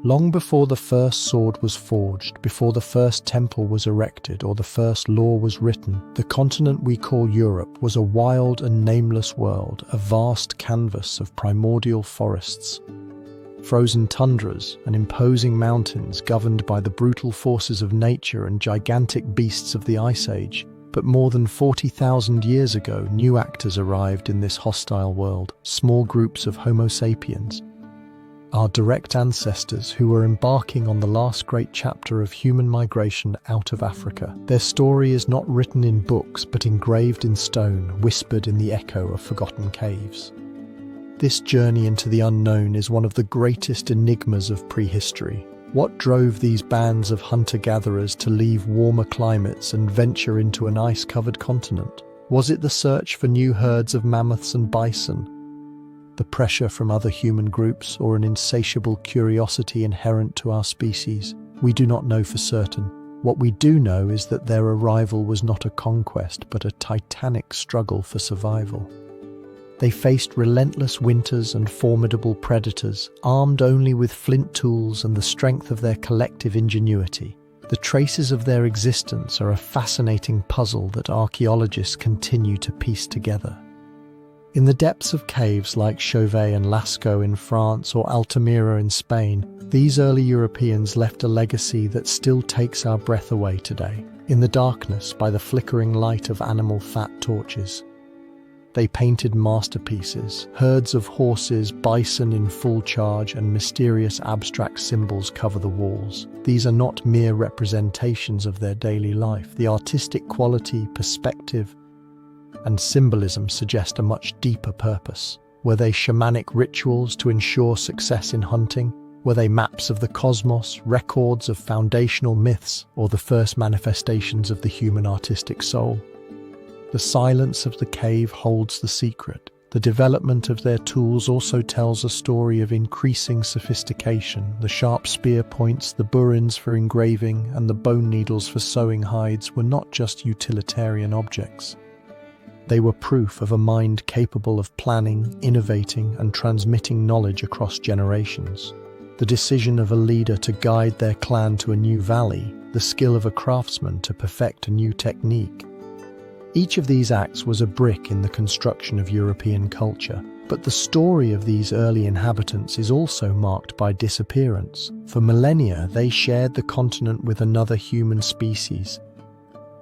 Long before the first sword was forged, before the first temple was erected or the first law was written, the continent we call Europe was a wild and nameless world, a vast canvas of primordial forests, frozen tundras and imposing mountains governed by the brutal forces of nature and gigantic beasts of the Ice Age. But more than 40,000 years ago, new actors arrived in this hostile world, small groups of Homo sapiens, our direct ancestors who were embarking on the last great chapter of human migration out of Africa. Their story is not written in books, but engraved in stone, whispered in the echo of forgotten caves. This journey into the unknown is one of the greatest enigmas of prehistory. What drove these bands of hunter-gatherers to leave warmer climates and venture into an ice-covered continent? Was it the search for new herds of mammoths and bison, the pressure from other human groups, or an insatiable curiosity inherent to our species? We do not know for certain. What we do know is that their arrival was not a conquest, but a titanic struggle for survival. They faced relentless winters and formidable predators, armed only with flint tools and the strength of their collective ingenuity. The traces of their existence are a fascinating puzzle that archaeologists continue to piece together. In the depths of caves like Chauvet and Lascaux in France or Altamira in Spain, these early Europeans left a legacy that still takes our breath away today. In the darkness, by the flickering light of animal fat torches, they painted masterpieces, herds of horses, bison in full charge, and mysterious abstract symbols cover the walls. These are not mere representations of their daily life. The artistic quality, perspective, and symbolism suggest a much deeper purpose. Were they shamanic rituals to ensure success in hunting? Were they maps of the cosmos, records of foundational myths, or the first manifestations of the human artistic soul? The silence of the cave holds the secret. The development of their tools also tells a story of increasing sophistication. The sharp spear points, the burins for engraving, and the bone needles for sewing hides were not just utilitarian objects. They were proof of a mind capable of planning, innovating, and transmitting knowledge across generations. The decision of a leader to guide their clan to a new valley, the skill of a craftsman to perfect a new technique. Each of these acts was a brick in the construction of European culture, but the story of these early inhabitants is also marked by disappearance. For millennia, they shared the continent with another human species,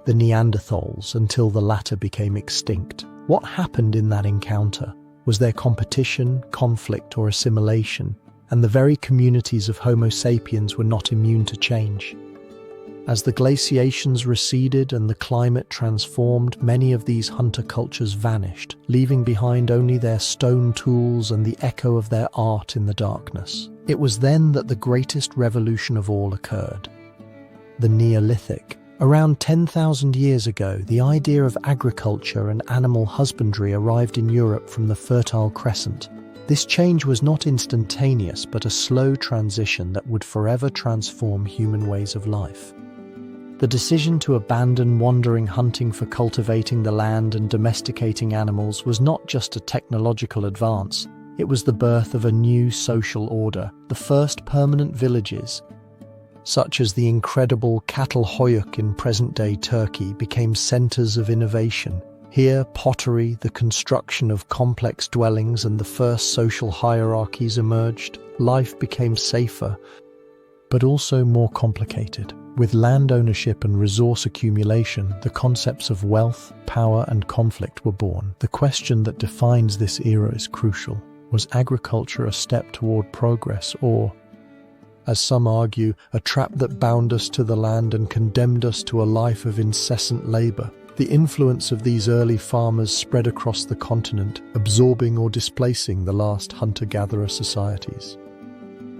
the Neanderthals, until the latter became extinct. What happened in that encounter? Was there competition, conflict, or assimilation? And the very communities of Homo sapiens were not immune to change. As the glaciations receded and the climate transformed, many of these hunter cultures vanished, leaving behind only their stone tools and the echo of their art in the darkness. It was then that the greatest revolution of all occurred: the Neolithic. Around 10,000 years ago, the idea of agriculture and animal husbandry arrived in Europe from the Fertile Crescent. This change was not instantaneous, but a slow transition that would forever transform human ways of life. The decision to abandon wandering hunting for cultivating the land and domesticating animals was not just a technological advance, it was the birth of a new social order. The first permanent villages, such as the incredible Çatalhöyük in present-day Turkey, became centers of innovation. Here, pottery, the construction of complex dwellings, and the first social hierarchies emerged. Life became safer, but also more complicated. With land ownership and resource accumulation, the concepts of wealth, power, and conflict were born. The question that defines this era is crucial. Was agriculture a step toward progress, or, as some argue, a trap that bound us to the land and condemned us to a life of incessant labor? The influence of these early farmers spread across the continent, absorbing or displacing the last hunter-gatherer societies.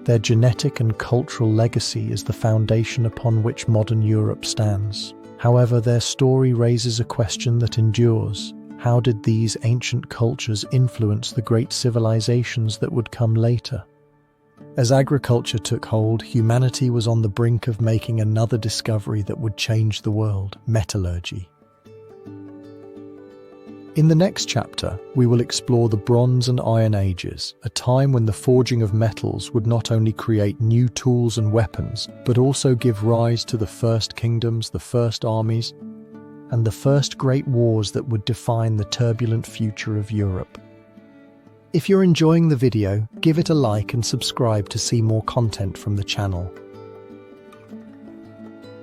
Their genetic and cultural legacy is the foundation upon which modern Europe stands. However, their story raises a question that endures. How did these ancient cultures influence the great civilizations that would come later? As agriculture took hold, humanity was on the brink of making another discovery that would change the world: metallurgy. In the next chapter, we will explore the Bronze and Iron Ages, a time when the forging of metals would not only create new tools and weapons, but also give rise to the first kingdoms, the first armies, and the first great wars that would define the turbulent future of Europe. If you're enjoying the video, give it a like and subscribe to see more content from the channel.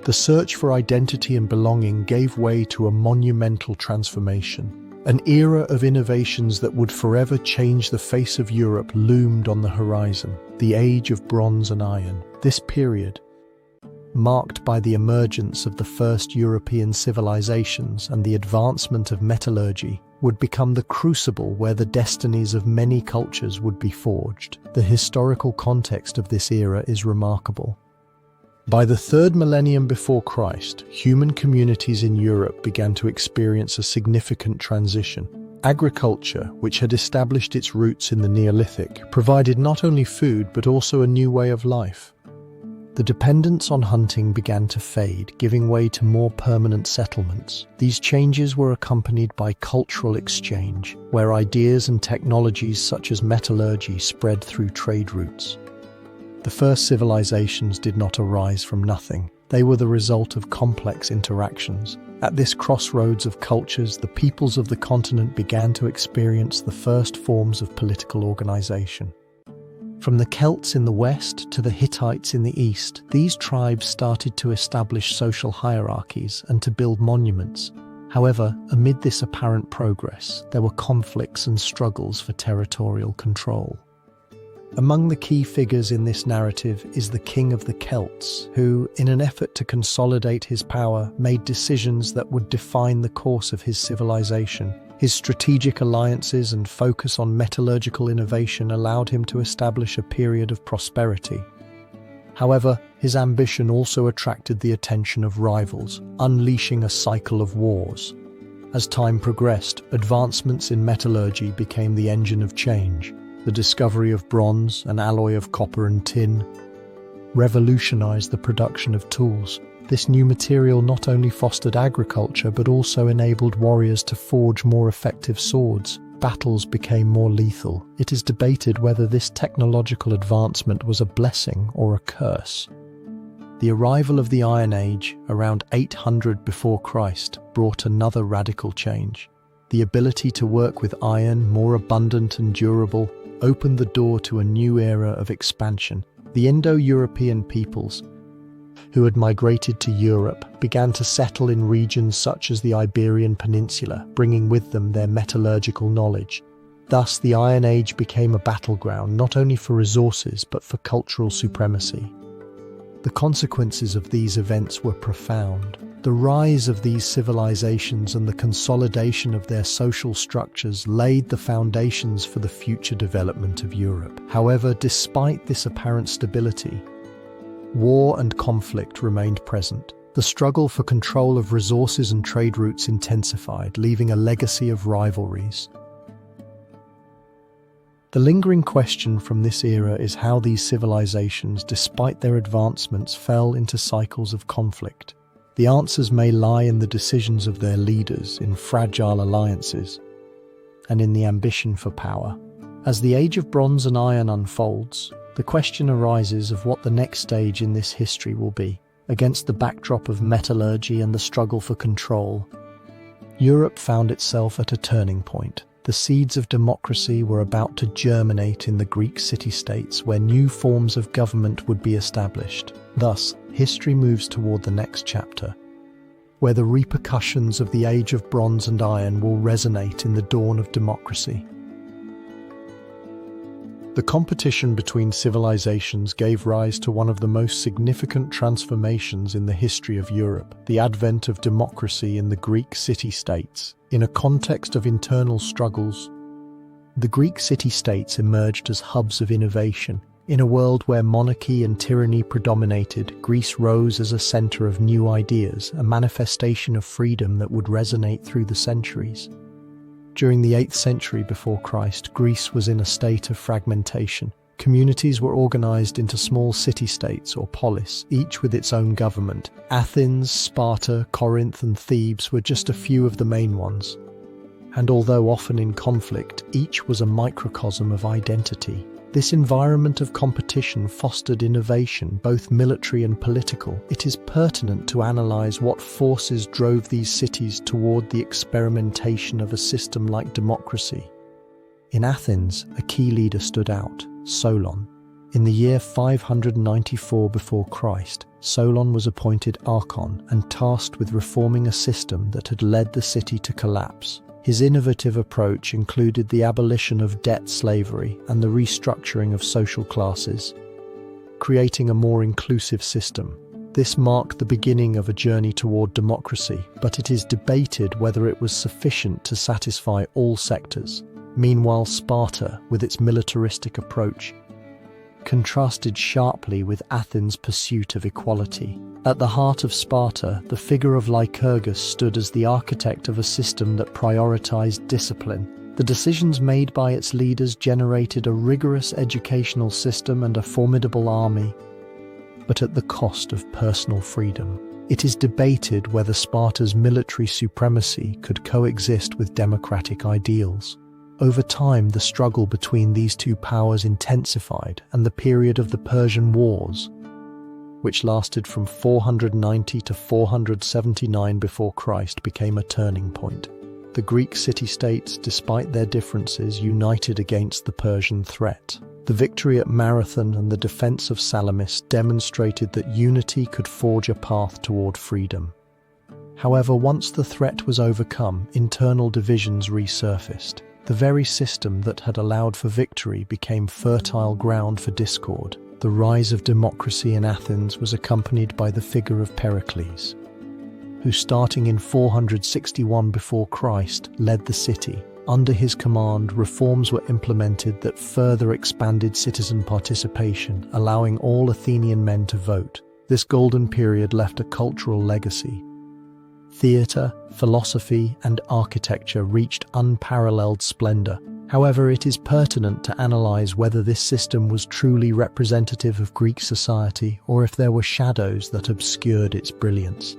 The search for identity and belonging gave way to a monumental transformation. An era of innovations that would forever change the face of Europe loomed on the horizon, the Age of Bronze and Iron. This period, marked by the emergence of the first European civilizations and the advancement of metallurgy, would become the crucible where the destinies of many cultures would be forged. The historical context of this era is remarkable. By the 3rd millennium before Christ, human communities in Europe began to experience a significant transition. Agriculture, which had established its roots in the Neolithic, provided not only food but also a new way of life. The dependence on hunting began to fade, giving way to more permanent settlements. These changes were accompanied by cultural exchange, where ideas and technologies such as metallurgy spread through trade routes. The first civilizations did not arise from nothing. They were the result of complex interactions. At this crossroads of cultures, the peoples of the continent began to experience the first forms of political organization. From the Celts in the west to the Hittites in the east, these tribes started to establish social hierarchies and to build monuments. However, amid this apparent progress, there were conflicts and struggles for territorial control. Among the key figures in this narrative is the King of the Celts, who, in an effort to consolidate his power, made decisions that would define the course of his civilization. His strategic alliances and focus on metallurgical innovation allowed him to establish a period of prosperity. However, his ambition also attracted the attention of rivals, unleashing a cycle of wars. As time progressed, advancements in metallurgy became the engine of change. The discovery of bronze, an alloy of copper and tin, revolutionized the production of tools. This new material not only fostered agriculture but also enabled warriors to forge more effective swords. Battles became more lethal. It is debated whether this technological advancement was a blessing or a curse. The arrival of the Iron Age, around 800 before Christ, brought another radical change. The ability to work with iron, more abundant and durable, opened the door to a new era of expansion. The Indo-European peoples, who had migrated to Europe, began to settle in regions such as the Iberian Peninsula, bringing with them their metallurgical knowledge. Thus, the Iron Age became a battleground not only for resources but for cultural supremacy. The consequences of these events were profound. The rise of these civilizations and the consolidation of their social structures laid the foundations for the future development of Europe. However, despite this apparent stability, war and conflict remained present. The struggle for control of resources and trade routes intensified, leaving a legacy of rivalries. The lingering question from this era is how these civilizations, despite their advancements, fell into cycles of conflict. The answers may lie in the decisions of their leaders, in fragile alliances, and in the ambition for power. As the Age of Bronze and Iron unfolds, the question arises of what the next stage in this history will be. Against the backdrop of metallurgy and the struggle for control, Europe found itself at a turning point. The seeds of democracy were about to germinate in the Greek city-states where new forms of government would be established. Thus, history moves toward the next chapter, where the repercussions of the Age of Bronze and Iron will resonate in the dawn of democracy. The competition between civilizations gave rise to one of the most significant transformations in the history of Europe, the advent of democracy in the Greek city-states. In a context of internal struggles, the Greek city-states emerged as hubs of innovation. In a world where monarchy and tyranny predominated, Greece rose as a center of new ideas, a manifestation of freedom that would resonate through the centuries. During the 8th century before Christ, Greece was in a state of fragmentation. Communities were organized into small city-states or polis, each with its own government. Athens, Sparta, Corinth, and Thebes were just a few of the main ones. and although often in conflict, each was a microcosm of identity. This environment of competition fostered innovation, both military and political. It is pertinent to analyze what forces drove these cities toward the experimentation of a system like democracy. In Athens, a key leader stood out, Solon. In the year 594 before Christ, Solon was appointed archon and tasked with reforming a system that had led the city to collapse. His innovative approach included the abolition of debt slavery and the restructuring of social classes, creating a more inclusive system. This marked the beginning of a journey toward democracy, but it is debated whether it was sufficient to satisfy all sectors. Meanwhile, Sparta, with its militaristic approach, contrasted sharply with Athens' pursuit of equality. At the heart of Sparta, the figure of Lycurgus stood as the architect of a system that prioritized discipline. The decisions made by its leaders generated a rigorous educational system and a formidable army, but at the cost of personal freedom. It is debated whether Sparta's military supremacy could coexist with democratic ideals. Over time, the struggle between these two powers intensified, and the period of the Persian Wars, which lasted from 490 to 479 before Christ, became a turning point. The Greek city-states, despite their differences, united against the Persian threat. The victory at Marathon and the defense of Salamis demonstrated that unity could forge a path toward freedom. However, once the threat was overcome, internal divisions resurfaced. The very system that had allowed for victory became fertile ground for discord. The rise of democracy in Athens was accompanied by the figure of Pericles, who, starting in 461 before Christ, led the city. Under his command, reforms were implemented that further expanded citizen participation, allowing all Athenian men to vote. This golden period left a cultural legacy. Theatre, philosophy, and architecture reached unparalleled splendor. However, it is pertinent to analyze whether this system was truly representative of Greek society or if there were shadows that obscured its brilliance.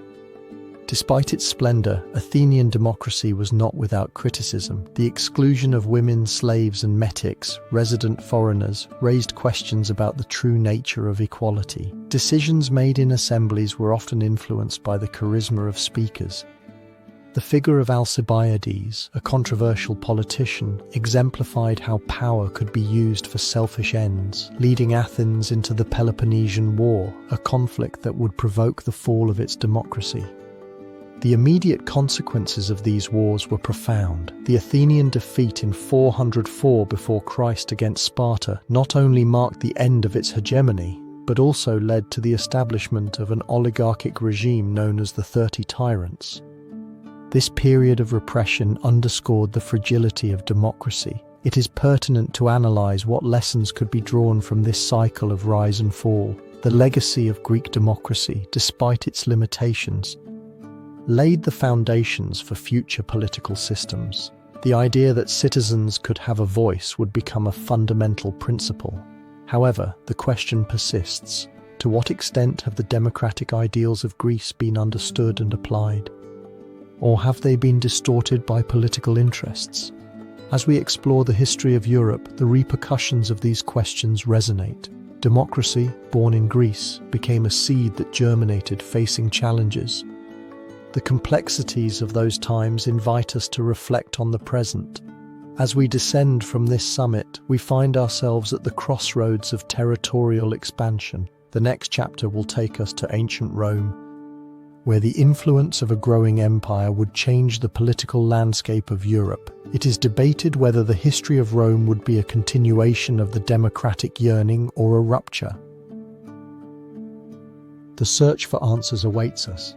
Despite its splendor, Athenian democracy was not without criticism. The exclusion of women, slaves, and metics, resident foreigners, raised questions about the true nature of equality. Decisions made in assemblies were often influenced by the charisma of speakers. The figure of Alcibiades, a controversial politician, exemplified how power could be used for selfish ends, leading Athens into the Peloponnesian War, a conflict that would provoke the fall of its democracy. The immediate consequences of these wars were profound. The Athenian defeat in 404 before Christ against Sparta not only marked the end of its hegemony, but also led to the establishment of an oligarchic regime known as the 30 Tyrants. This period of repression underscored the fragility of democracy. It is pertinent to analyze what lessons could be drawn from this cycle of rise and fall. The legacy of Greek democracy, despite its limitations, laid the foundations for future political systems. The idea that citizens could have a voice would become a fundamental principle. However, the question persists: to what extent have the democratic ideals of Greece been understood and applied? Or have they been distorted by political interests? As we explore the history of Europe, the repercussions of these questions resonate. Democracy, born in Greece, became a seed that germinated facing challenges. The complexities of those times invite us to reflect on the present. As we descend from this summit, we find ourselves at the crossroads of territorial expansion. The next chapter will take us to ancient Rome, where the influence of a growing empire would change the political landscape of Europe. It is debated whether the history of Rome would be a continuation of the democratic yearning or a rupture. The search for answers awaits us.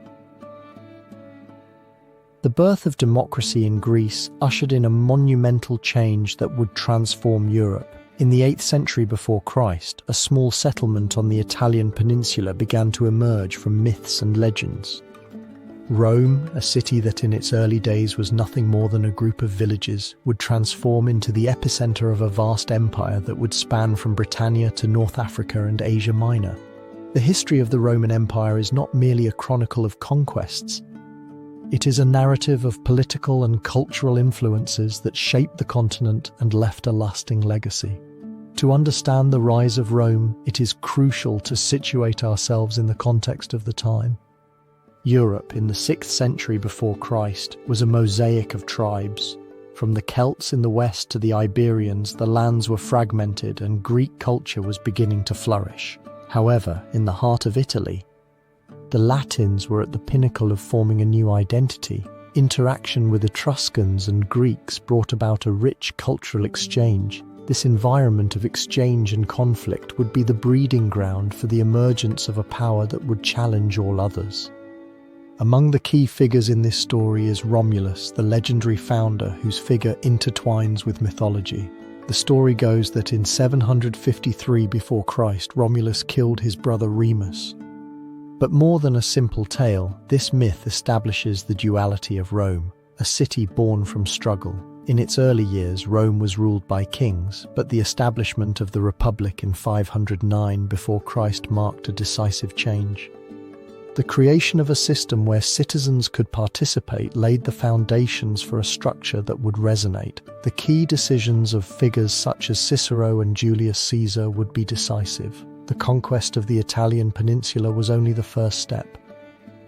The birth of democracy in Greece ushered in a monumental change that would transform Europe. In the 8th century before Christ, a small settlement on the Italian peninsula began to emerge from myths and legends. Rome, a city that in its early days was nothing more than a group of villages, would transform into the epicenter of a vast empire that would span from Britannia to North Africa and Asia Minor. The history of the Roman Empire is not merely a chronicle of conquests, It is a narrative of political and cultural influences that shaped the continent and left a lasting legacy. To understand the rise of Rome, it is crucial to situate ourselves in the context of the time. Europe, in the 6th century before Christ, was a mosaic of tribes. From the Celts in the west to the Iberians, the lands were fragmented and Greek culture was beginning to flourish. However, in the heart of Italy, the Latins were at the pinnacle of forming a new identity. Interaction with Etruscans and Greeks brought about a rich cultural exchange. This environment of exchange and conflict would be the breeding ground for the emergence of a power that would challenge all others. Among the key figures in this story is Romulus, the legendary founder whose figure intertwines with mythology. The story goes that in 753 before Christ, Romulus killed his brother Remus. But more than a simple tale, this myth establishes the duality of Rome, a city born from struggle. In its early years, Rome was ruled by kings, but the establishment of the Republic in 509 before Christ marked a decisive change. The creation of a system where citizens could participate laid the foundations for a structure that would resonate. The key decisions of figures such as Cicero and Julius Caesar would be decisive. The conquest of the Italian peninsula was only the first step.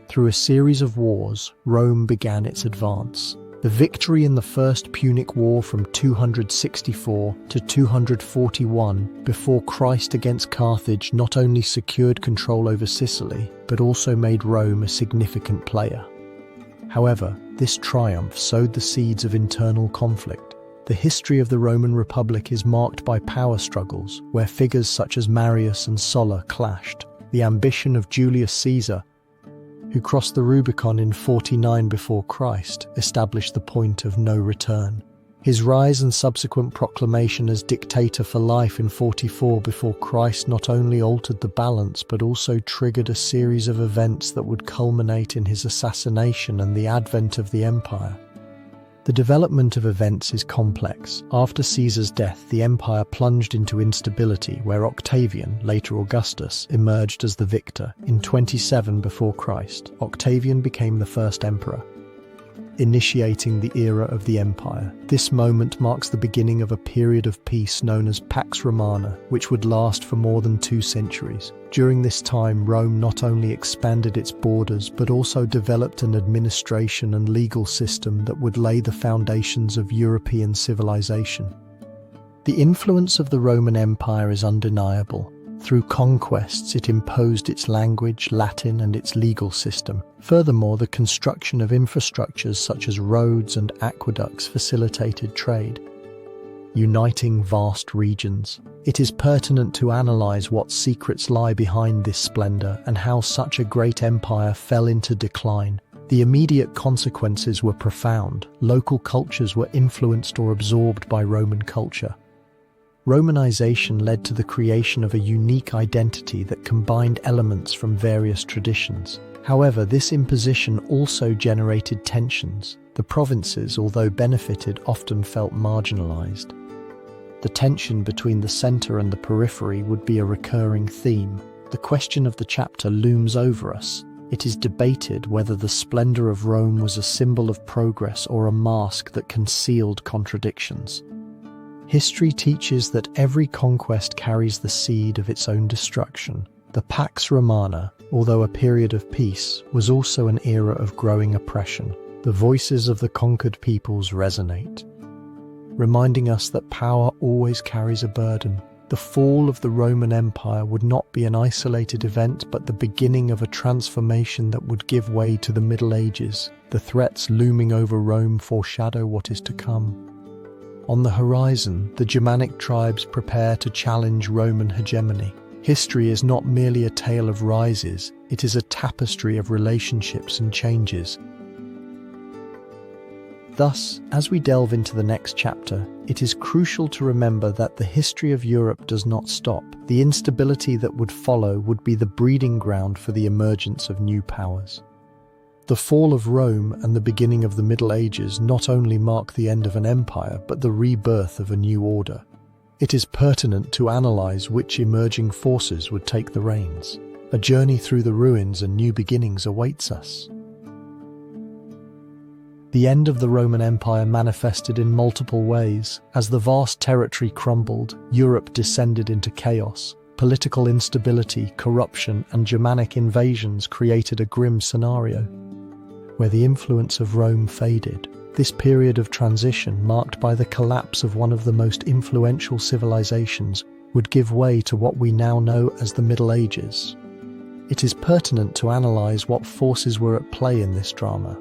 Through a series of wars, Rome began its advance. The victory in the First Punic War from 264 to 241 before Christ against Carthage not only secured control over Sicily, but also made Rome a significant player. However, this triumph sowed the seeds of internal conflict. The history of the Roman Republic is marked by power struggles, where figures such as Marius and Sulla clashed. The ambition of Julius Caesar, who crossed the Rubicon in 49 before Christ, established the point of no return. His rise and subsequent proclamation as dictator for life in 44 before Christ not only altered the balance but also triggered a series of events that would culminate in his assassination and the advent of the empire. The development of events is complex. After Caesar's death, the empire plunged into instability, where Octavian, later Augustus, emerged as the victor. In 27 before Christ, Octavian became the first emperor, initiating the era of the empire. This moment marks the beginning of a period of peace known as Pax Romana, which would last for more than 2 centuries. During this time, Rome not only expanded its borders but also developed an administration and legal system that would lay the foundations of European civilization. The influence of the Roman Empire is undeniable. Through conquests, it imposed its language, Latin, and its legal system. Furthermore, the construction of infrastructures such as roads and aqueducts facilitated trade, uniting vast regions. It is pertinent to analyze what secrets lie behind this splendor and how such a great empire fell into decline. The immediate consequences were profound. Local cultures were influenced or absorbed by Roman culture. Romanization led to the creation of a unique identity that combined elements from various traditions. However, this imposition also generated tensions. The provinces, although benefited, often felt marginalized. The tension between the center and the periphery would be a recurring theme. The question of the chapter looms over us. It is debated whether the splendor of Rome was a symbol of progress or a mask that concealed contradictions. History teaches that every conquest carries the seed of its own destruction. The Pax Romana, although a period of peace, was also an era of growing oppression. The voices of the conquered peoples resonate, reminding us that power always carries a burden. The fall of the Roman Empire would not be an isolated event, but the beginning of a transformation that would give way to the Middle Ages. The threats looming over Rome foreshadow what is to come. On the horizon, the Germanic tribes prepare to challenge Roman hegemony. History is not merely a tale of rises, it is a tapestry of relationships and changes. Thus, as we delve into the next chapter, it is crucial to remember that the history of Europe does not stop. The instability that would follow would be the breeding ground for the emergence of new powers. The fall of Rome and the beginning of the Middle Ages not only mark the end of an empire, but the rebirth of a new order. It is pertinent to analyze which emerging forces would take the reins. A journey through the ruins and new beginnings awaits us. The end of the Roman Empire manifested in multiple ways. As the vast territory crumbled, Europe descended into chaos. Political instability, corruption, and Germanic invasions created a grim scenario, where the influence of Rome faded. This period of transition, marked by the collapse of one of the most influential civilizations, would give way to what we now know as the Middle Ages. It is pertinent to analyze what forces were at play in this drama.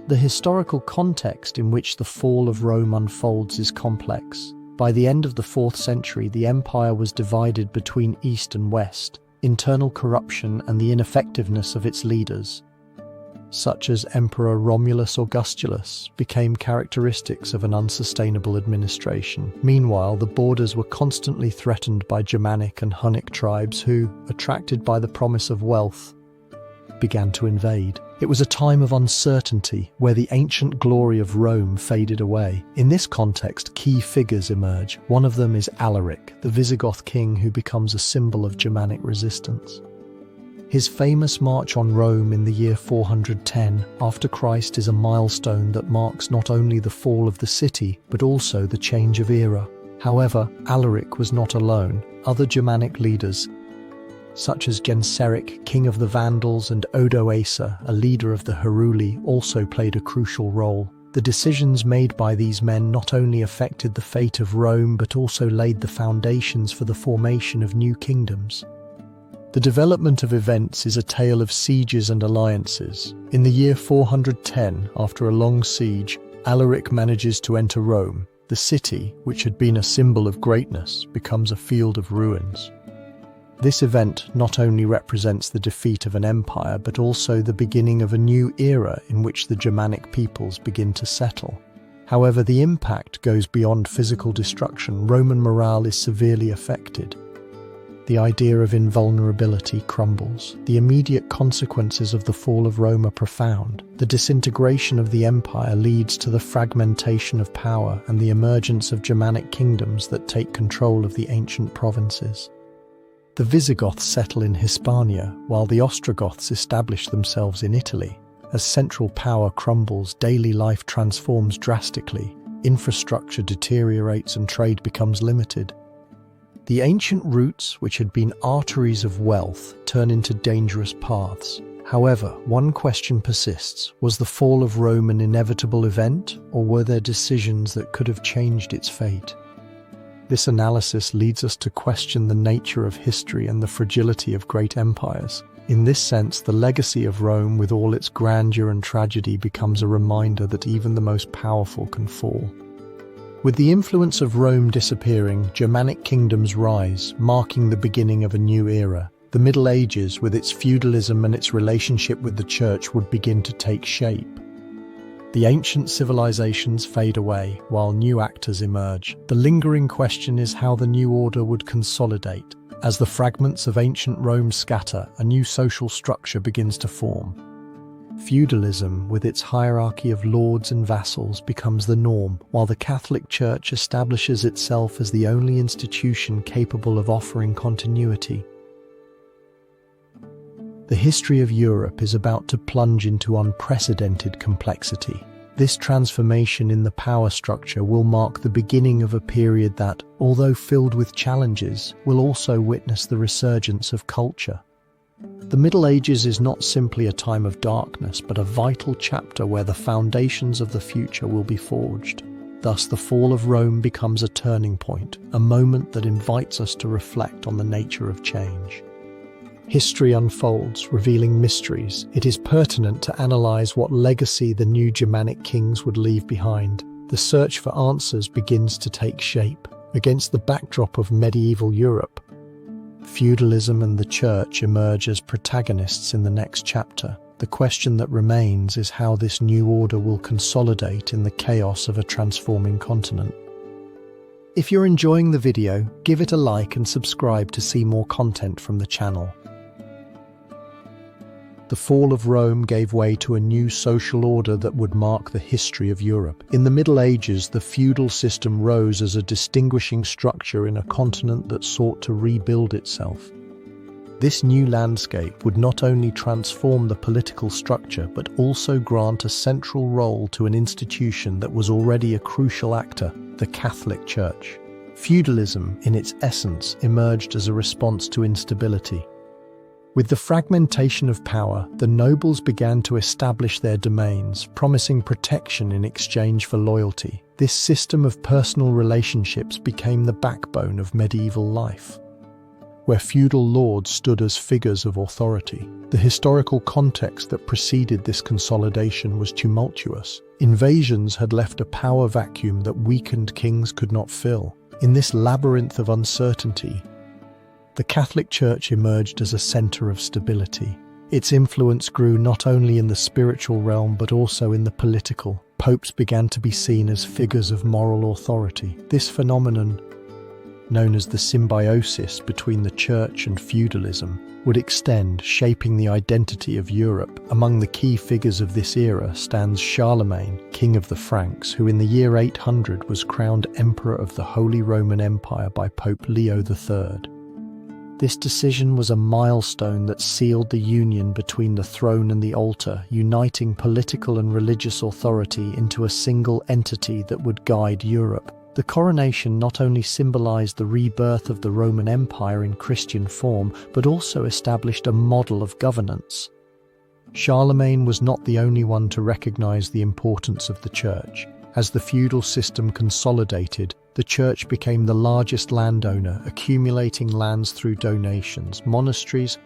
The historical context in which the fall of Rome unfolds is complex. By the end of the 4th century, the empire was divided between East and West. Internal corruption and the ineffectiveness of its leaders, such as Emperor Romulus Augustulus, became characteristics of an unsustainable administration. Meanwhile, the borders were constantly threatened by Germanic and Hunnic tribes who, attracted by the promise of wealth, began to invade. It was a time of uncertainty where the ancient glory of Rome faded away. In this context, key figures emerge. One of them is Alaric, the Visigoth king who becomes a symbol of Germanic resistance. His famous march on Rome in the year 410 after Christ is a milestone that marks not only the fall of the city, but also the change of era. However, Alaric was not alone. Other Germanic leaders, such as Genseric, king of the Vandals, and Odoacer, a leader of the Heruli, also played a crucial role. The decisions made by these men not only affected the fate of Rome, but also laid the foundations for the formation of new kingdoms. The development of events is a tale of sieges and alliances. In the year 410, after a long siege, Alaric manages to enter Rome. The city, which had been a symbol of greatness, becomes a field of ruins. This event not only represents the defeat of an empire, but also the beginning of a new era in which the Germanic peoples begin to settle. However, the impact goes beyond physical destruction. Roman morale is severely affected. The idea of invulnerability crumbles. The immediate consequences of the fall of Rome are profound. The disintegration of the empire leads to the fragmentation of power and the emergence of Germanic kingdoms that take control of the ancient provinces. The Visigoths settle in Hispania, while the Ostrogoths establish themselves in Italy. As central power crumbles, daily life transforms drastically. Infrastructure deteriorates and trade becomes limited. The ancient routes, which had been arteries of wealth, turn into dangerous paths. However, one question persists. Was the fall of Rome an inevitable event, or were there decisions that could have changed its fate? This analysis leads us to question the nature of history and the fragility of great empires. In this sense, the legacy of Rome, with all its grandeur and tragedy, becomes a reminder that even the most powerful can fall. With the influence of Rome disappearing, Germanic kingdoms rise, marking the beginning of a new era. The Middle Ages, with its feudalism and its relationship with the Church, would begin to take shape. The ancient civilizations fade away, while new actors emerge. The lingering question is how the new order would consolidate. As the fragments of ancient Rome scatter, a new social structure begins to form. Feudalism, with its hierarchy of lords and vassals, becomes the norm, while the Catholic Church establishes itself as the only institution capable of offering continuity. The history of Europe is about to plunge into unprecedented complexity. This transformation in the power structure will mark the beginning of a period that, although filled with challenges, will also witness the resurgence of culture. The Middle Ages is not simply a time of darkness, but a vital chapter where the foundations of the future will be forged. Thus, the fall of Rome becomes a turning point, a moment that invites us to reflect on the nature of change. History unfolds, revealing mysteries. It is pertinent to analyze what legacy the new Germanic kings would leave behind. The search for answers begins to take shape. Against the backdrop of medieval Europe, feudalism and the Church emerge as protagonists in the next chapter. The question that remains is how this new order will consolidate in the chaos of a transforming continent. If you're enjoying the video, give it a like and subscribe to see more content from the channel. The fall of Rome gave way to a new social order that would mark the history of Europe. In the Middle Ages, the feudal system rose as a distinguishing structure in a continent that sought to rebuild itself. This new landscape would not only transform the political structure but also grant a central role to an institution that was already a crucial actor, the Catholic Church. Feudalism, in its essence, emerged as a response to instability. With the fragmentation of power, the nobles began to establish their domains, promising protection in exchange for loyalty. This system of personal relationships became the backbone of medieval life, where feudal lords stood as figures of authority. The historical context that preceded this consolidation was tumultuous. Invasions had left a power vacuum that weakened kings could not fill. In this labyrinth of uncertainty, the Catholic Church emerged as a center of stability. Its influence grew not only in the spiritual realm but also in the political. Popes began to be seen as figures of moral authority. This phenomenon, known as the symbiosis between the Church and feudalism, would extend, shaping the identity of Europe. Among the key figures of this era stands Charlemagne, king of the Franks, who in the year 800 was crowned Emperor of the Holy Roman Empire by Pope Leo III. This decision was a milestone that sealed the union between the throne and the altar, uniting political and religious authority into a single entity that would guide Europe. The coronation not only symbolized the rebirth of the Roman Empire in Christian form, but also established a model of governance. Charlemagne was not the only one to recognize the importance of the Church. As the feudal system consolidated, the Church became the largest landowner, accumulating lands through donations. Monasteries,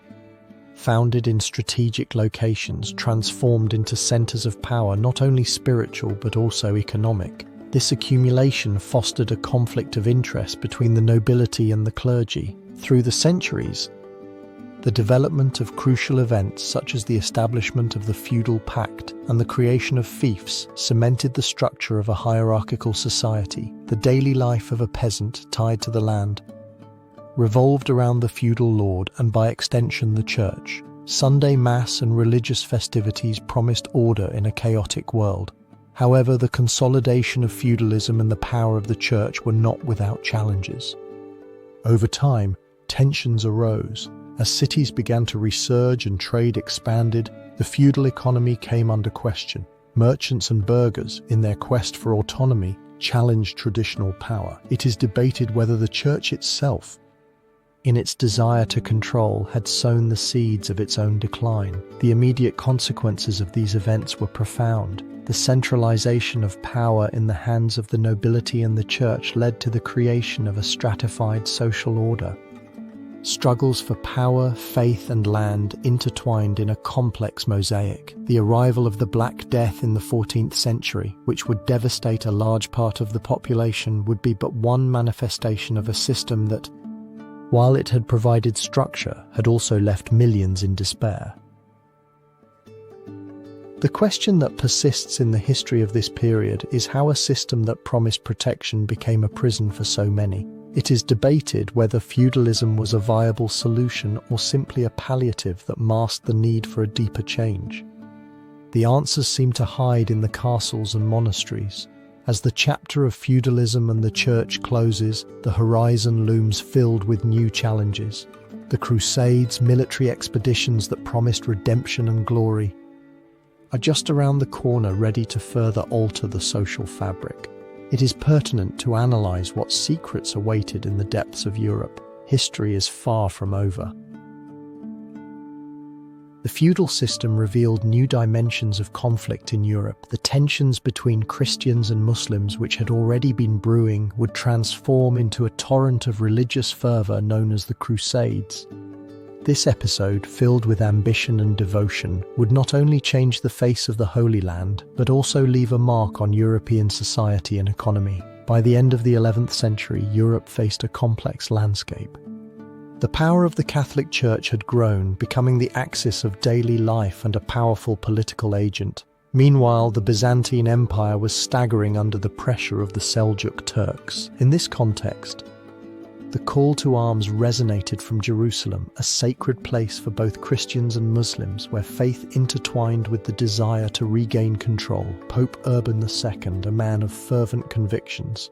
founded in strategic locations, transformed into centers of power, not only spiritual but also economic. This accumulation fostered a conflict of interest between the nobility and the clergy. Through the centuries, the development of crucial events such as the establishment of the feudal pact and the creation of fiefs cemented the structure of a hierarchical society. The daily life of a peasant tied to the land revolved around the feudal lord and by extension the church. Sunday mass and religious festivities promised order in a chaotic world. However, the consolidation of feudalism and the power of the church were not without challenges. Over time, tensions arose. As cities began to resurge and trade expanded, the feudal economy came under question. Merchants and burghers, in their quest for autonomy, challenged traditional power. It is debated whether the church itself, in its desire to control, had sown the seeds of its own decline. The immediate consequences of these events were profound. The centralization of power in the hands of the nobility and the church led to the creation of a stratified social order. Struggles for power, faith and land intertwined in a complex mosaic. The arrival of the Black Death in the 14th century, which would devastate a large part of the population, would be but one manifestation of a system that, while it had provided structure, had also left millions in despair. The question that persists in the history of this period is how a system that promised protection became a prison for so many. It is debated whether feudalism was a viable solution or simply a palliative that masked the need for a deeper change. The answers seem to hide in the castles and monasteries. As the chapter of feudalism and the church closes, the horizon looms filled with new challenges. The Crusades, military expeditions that promised redemption and glory, are just around the corner, ready to further alter the social fabric. It is pertinent to analyze what secrets awaited in the depths of Europe. History is far from over. The feudal system revealed new dimensions of conflict in Europe. The tensions between Christians and Muslims, which had already been brewing, would transform into a torrent of religious fervor known as the Crusades. This episode, filled with ambition and devotion, would not only change the face of the Holy Land, but also leave a mark on European society and economy. By the end of the 11th century, Europe faced a complex landscape. The power of the Catholic Church had grown, becoming the axis of daily life and a powerful political agent. Meanwhile, the Byzantine Empire was staggering under the pressure of the Seljuk Turks. In this context, the call to arms resonated from Jerusalem, a sacred place for both Christians and Muslims, where faith intertwined with the desire to regain control. Pope Urban II, a man of fervent convictions,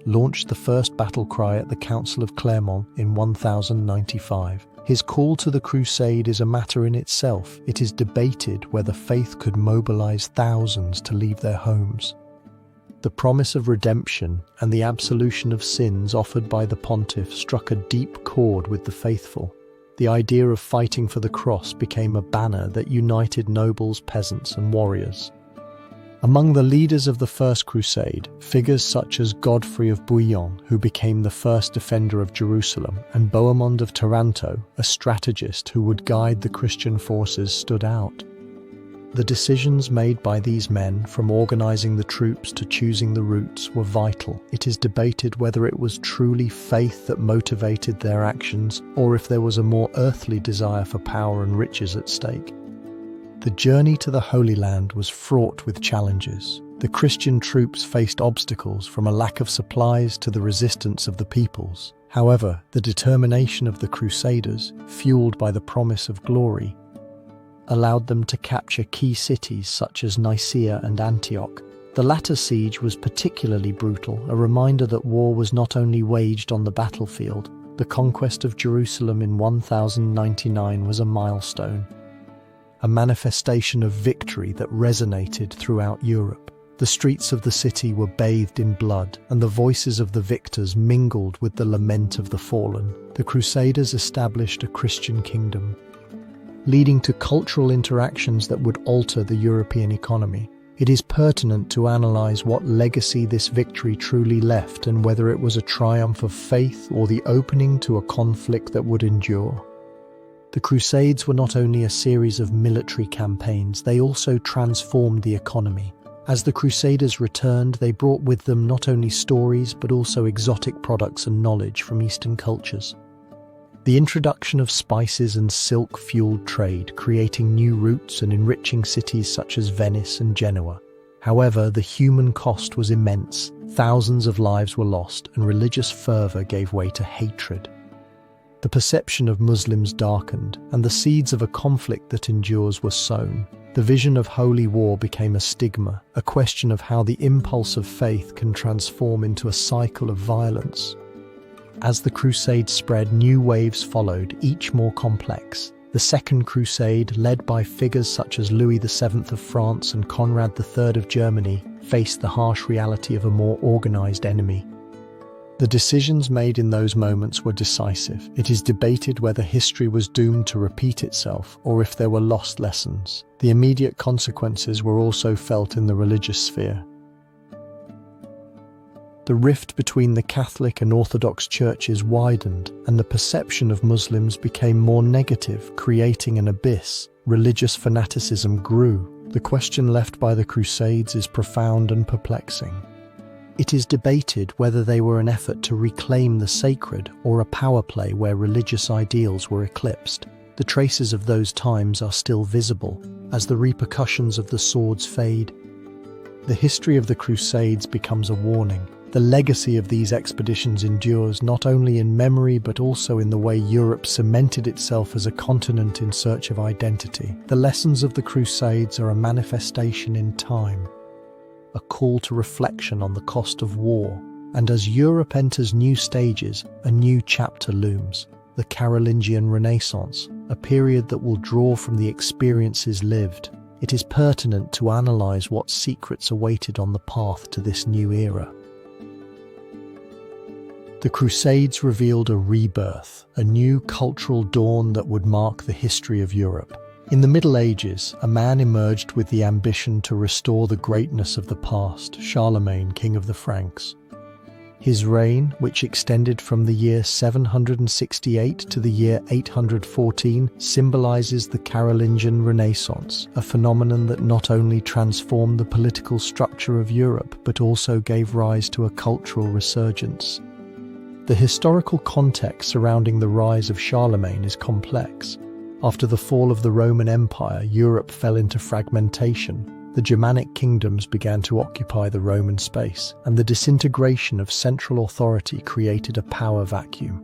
launched the first battle cry at the Council of Clermont in 1095. His call to the crusade is a matter in itself. It is debated whether faith could mobilize thousands to leave their homes. The promise of redemption and the absolution of sins offered by the pontiff struck a deep chord with the faithful. The idea of fighting for the cross became a banner that united nobles, peasants, and warriors. Among the leaders of the First Crusade, figures such as Godfrey of Bouillon, who became the first defender of Jerusalem, and Bohemond of Taranto, a strategist who would guide the Christian forces, stood out. The decisions made by these men, from organizing the troops to choosing the routes, were vital. It is debated whether it was truly faith that motivated their actions, or if there was a more earthly desire for power and riches at stake. The journey to the Holy Land was fraught with challenges. The Christian troops faced obstacles, from a lack of supplies to the resistance of the peoples. However, the determination of the Crusaders, fueled by the promise of glory, allowed them to capture key cities such as Nicaea and Antioch. The latter siege was particularly brutal, a reminder that war was not only waged on the battlefield. The conquest of Jerusalem in 1099 was a milestone, a manifestation of victory that resonated throughout Europe. The streets of the city were bathed in blood, and the voices of the victors mingled with the lament of the fallen. The Crusaders established a Christian kingdom, leading to cultural interactions that would alter the European economy. It is pertinent to analyze what legacy this victory truly left and whether it was a triumph of faith or the opening to a conflict that would endure. The Crusades were not only a series of military campaigns, they also transformed the economy. As the Crusaders returned, they brought with them not only stories but also exotic products and knowledge from Eastern cultures. The introduction of spices and silk fueled trade, creating new routes and enriching cities such as Venice and Genoa. However, the human cost was immense. Thousands of lives were lost, and religious fervor gave way to hatred. The perception of Muslims darkened, and the seeds of a conflict that endures were sown. The vision of holy war became a stigma, a question of how the impulse of faith can transform into a cycle of violence. As the Crusades spread, new waves followed, each more complex. The Second Crusade, led by figures such as Louis VII of France and Conrad III of Germany, faced the harsh reality of a more organized enemy. The decisions made in those moments were decisive. It is debated whether history was doomed to repeat itself or if there were lost lessons. The immediate consequences were also felt in the religious sphere. The rift between the Catholic and Orthodox churches widened, and the perception of Muslims became more negative, creating an abyss. Religious fanaticism grew. The question left by the Crusades is profound and perplexing. It is debated whether they were an effort to reclaim the sacred or a power play where religious ideals were eclipsed. The traces of those times are still visible as the repercussions of the swords fade. The history of the Crusades becomes a warning. The legacy of these expeditions endures not only in memory but also in the way Europe cemented itself as a continent in search of identity. The lessons of the Crusades are a manifestation in time, a call to reflection on the cost of war. And as Europe enters new stages, a new chapter looms: the Carolingian Renaissance, a period that will draw from the experiences lived. It is pertinent to analyze what secrets awaited on the path to this new era. The Crusades revealed a rebirth, a new cultural dawn that would mark the history of Europe. In the Middle Ages, a man emerged with the ambition to restore the greatness of the past: Charlemagne, king of the Franks. His reign, which extended from the year 768 to the year 814, symbolizes the Carolingian Renaissance, a phenomenon that not only transformed the political structure of Europe but also gave rise to a cultural resurgence. The historical context surrounding the rise of Charlemagne is complex. After the fall of the Roman Empire, Europe fell into fragmentation. The Germanic kingdoms began to occupy the Roman space, and the disintegration of central authority created a power vacuum.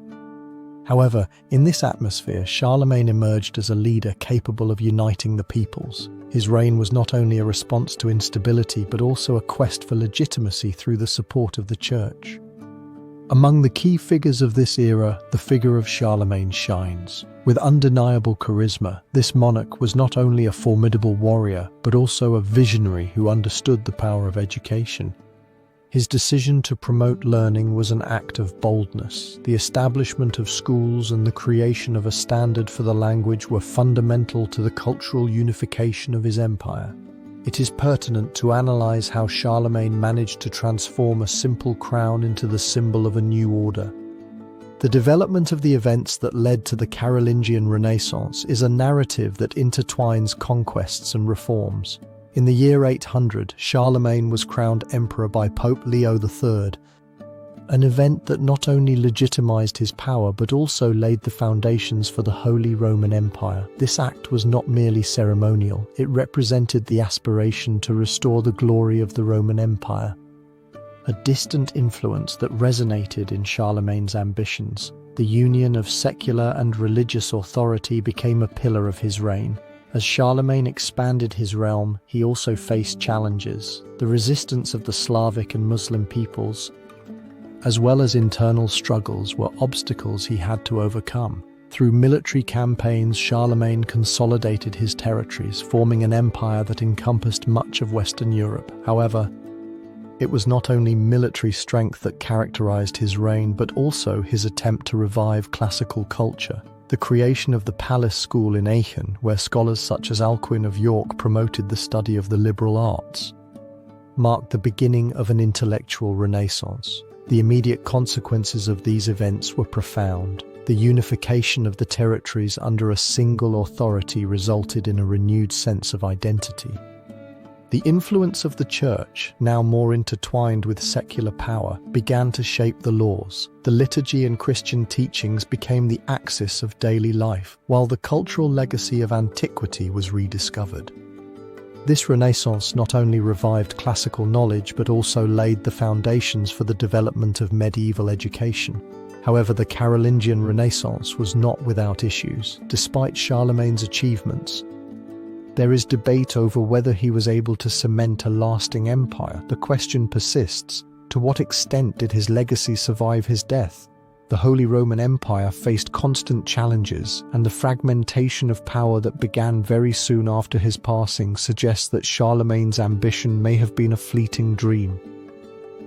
However, in this atmosphere, Charlemagne emerged as a leader capable of uniting the peoples. His reign was not only a response to instability but also a quest for legitimacy through the support of the Church. Among the key figures of this era, the figure of Charlemagne shines. With undeniable charisma, this monarch was not only a formidable warrior, but also a visionary who understood the power of education. His decision to promote learning was an act of boldness. The establishment of schools and the creation of a standard for the language were fundamental to the cultural unification of his empire. It is pertinent to analyze how Charlemagne managed to transform a simple crown into the symbol of a new order. The development of the events that led to the Carolingian Renaissance is a narrative that intertwines conquests and reforms. In the year 800, Charlemagne was crowned emperor by Pope Leo III, an event that not only legitimized his power but also laid the foundations for the Holy Roman Empire. This act was not merely ceremonial, it represented the aspiration to restore the glory of the Roman Empire. A distant influence that resonated in Charlemagne's ambitions. The union of secular and religious authority became a pillar of his reign. As Charlemagne expanded his realm, he also faced challenges. The resistance of the Slavic and Muslim peoples, as well as internal struggles, were obstacles he had to overcome. Through military campaigns, Charlemagne consolidated his territories, forming an empire that encompassed much of Western Europe. However, it was not only military strength that characterized his reign, but also his attempt to revive classical culture. The creation of the Palace School in Aachen, where scholars such as Alcuin of York promoted the study of the liberal arts, marked the beginning of an intellectual renaissance. The immediate consequences of these events were profound. The unification of the territories under a single authority resulted in a renewed sense of identity. The influence of the Church, now more intertwined with secular power, began to shape the laws. The liturgy and Christian teachings became the axis of daily life, while the cultural legacy of antiquity was rediscovered. This Renaissance not only revived classical knowledge but also laid the foundations for the development of medieval education. However, the Carolingian Renaissance was not without issues. Despite Charlemagne's achievements, there is debate over whether he was able to cement a lasting empire. The question persists: to what extent did his legacy survive his death? The Holy Roman Empire faced constant challenges, and the fragmentation of power that began very soon after his passing suggests that Charlemagne's ambition may have been a fleeting dream.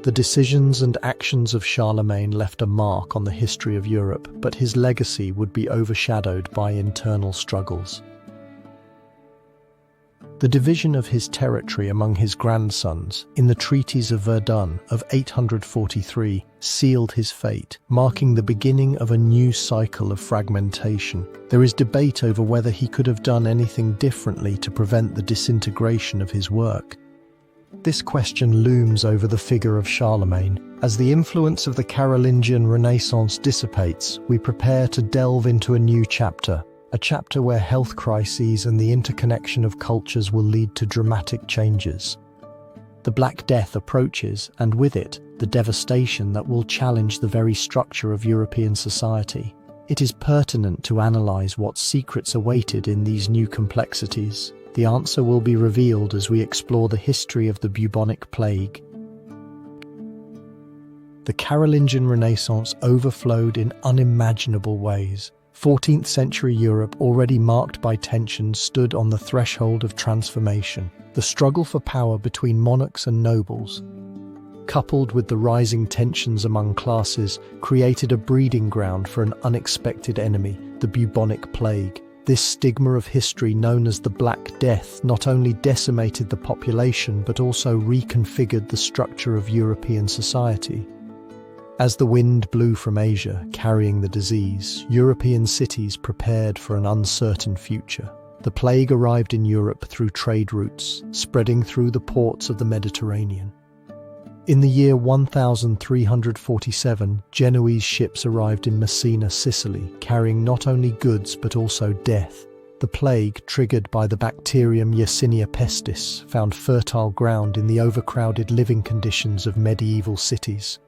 The decisions and actions of Charlemagne left a mark on the history of Europe, but his legacy would be overshadowed by internal struggles. The division of his territory among his grandsons in the treaties of Verdun of 843 sealed his fate, marking the beginning of a new cycle of fragmentation. There is debate over whether he could have done anything differently to prevent the disintegration of his work. This question looms over the figure of Charlemagne. As the influence of the Carolingian Renaissance dissipates, we prepare to delve into a new chapter. A chapter where health crises and the interconnection of cultures will lead to dramatic changes. The Black Death approaches, and with it, the devastation that will challenge the very structure of European society. It is pertinent to analyze what secrets awaited in these new complexities. The answer will be revealed as we explore the history of the bubonic plague. The Carolingian Renaissance overflowed in unimaginable ways. 14th century Europe, already marked by tension, stood on the threshold of transformation. The struggle for power between monarchs and nobles, coupled with the rising tensions among classes, created a breeding ground for an unexpected enemy, the bubonic plague. This stigma of history, known as the Black Death, not only decimated the population but also reconfigured the structure of European society. As the wind blew from Asia, carrying the disease, European cities prepared for an uncertain future. The plague arrived in Europe through trade routes, spreading through the ports of the Mediterranean. In the year 1347, Genoese ships arrived in Messina, Sicily, carrying not only goods but also death. The plague, triggered by the bacterium Yersinia pestis, found fertile ground in the overcrowded living conditions of medieval cities.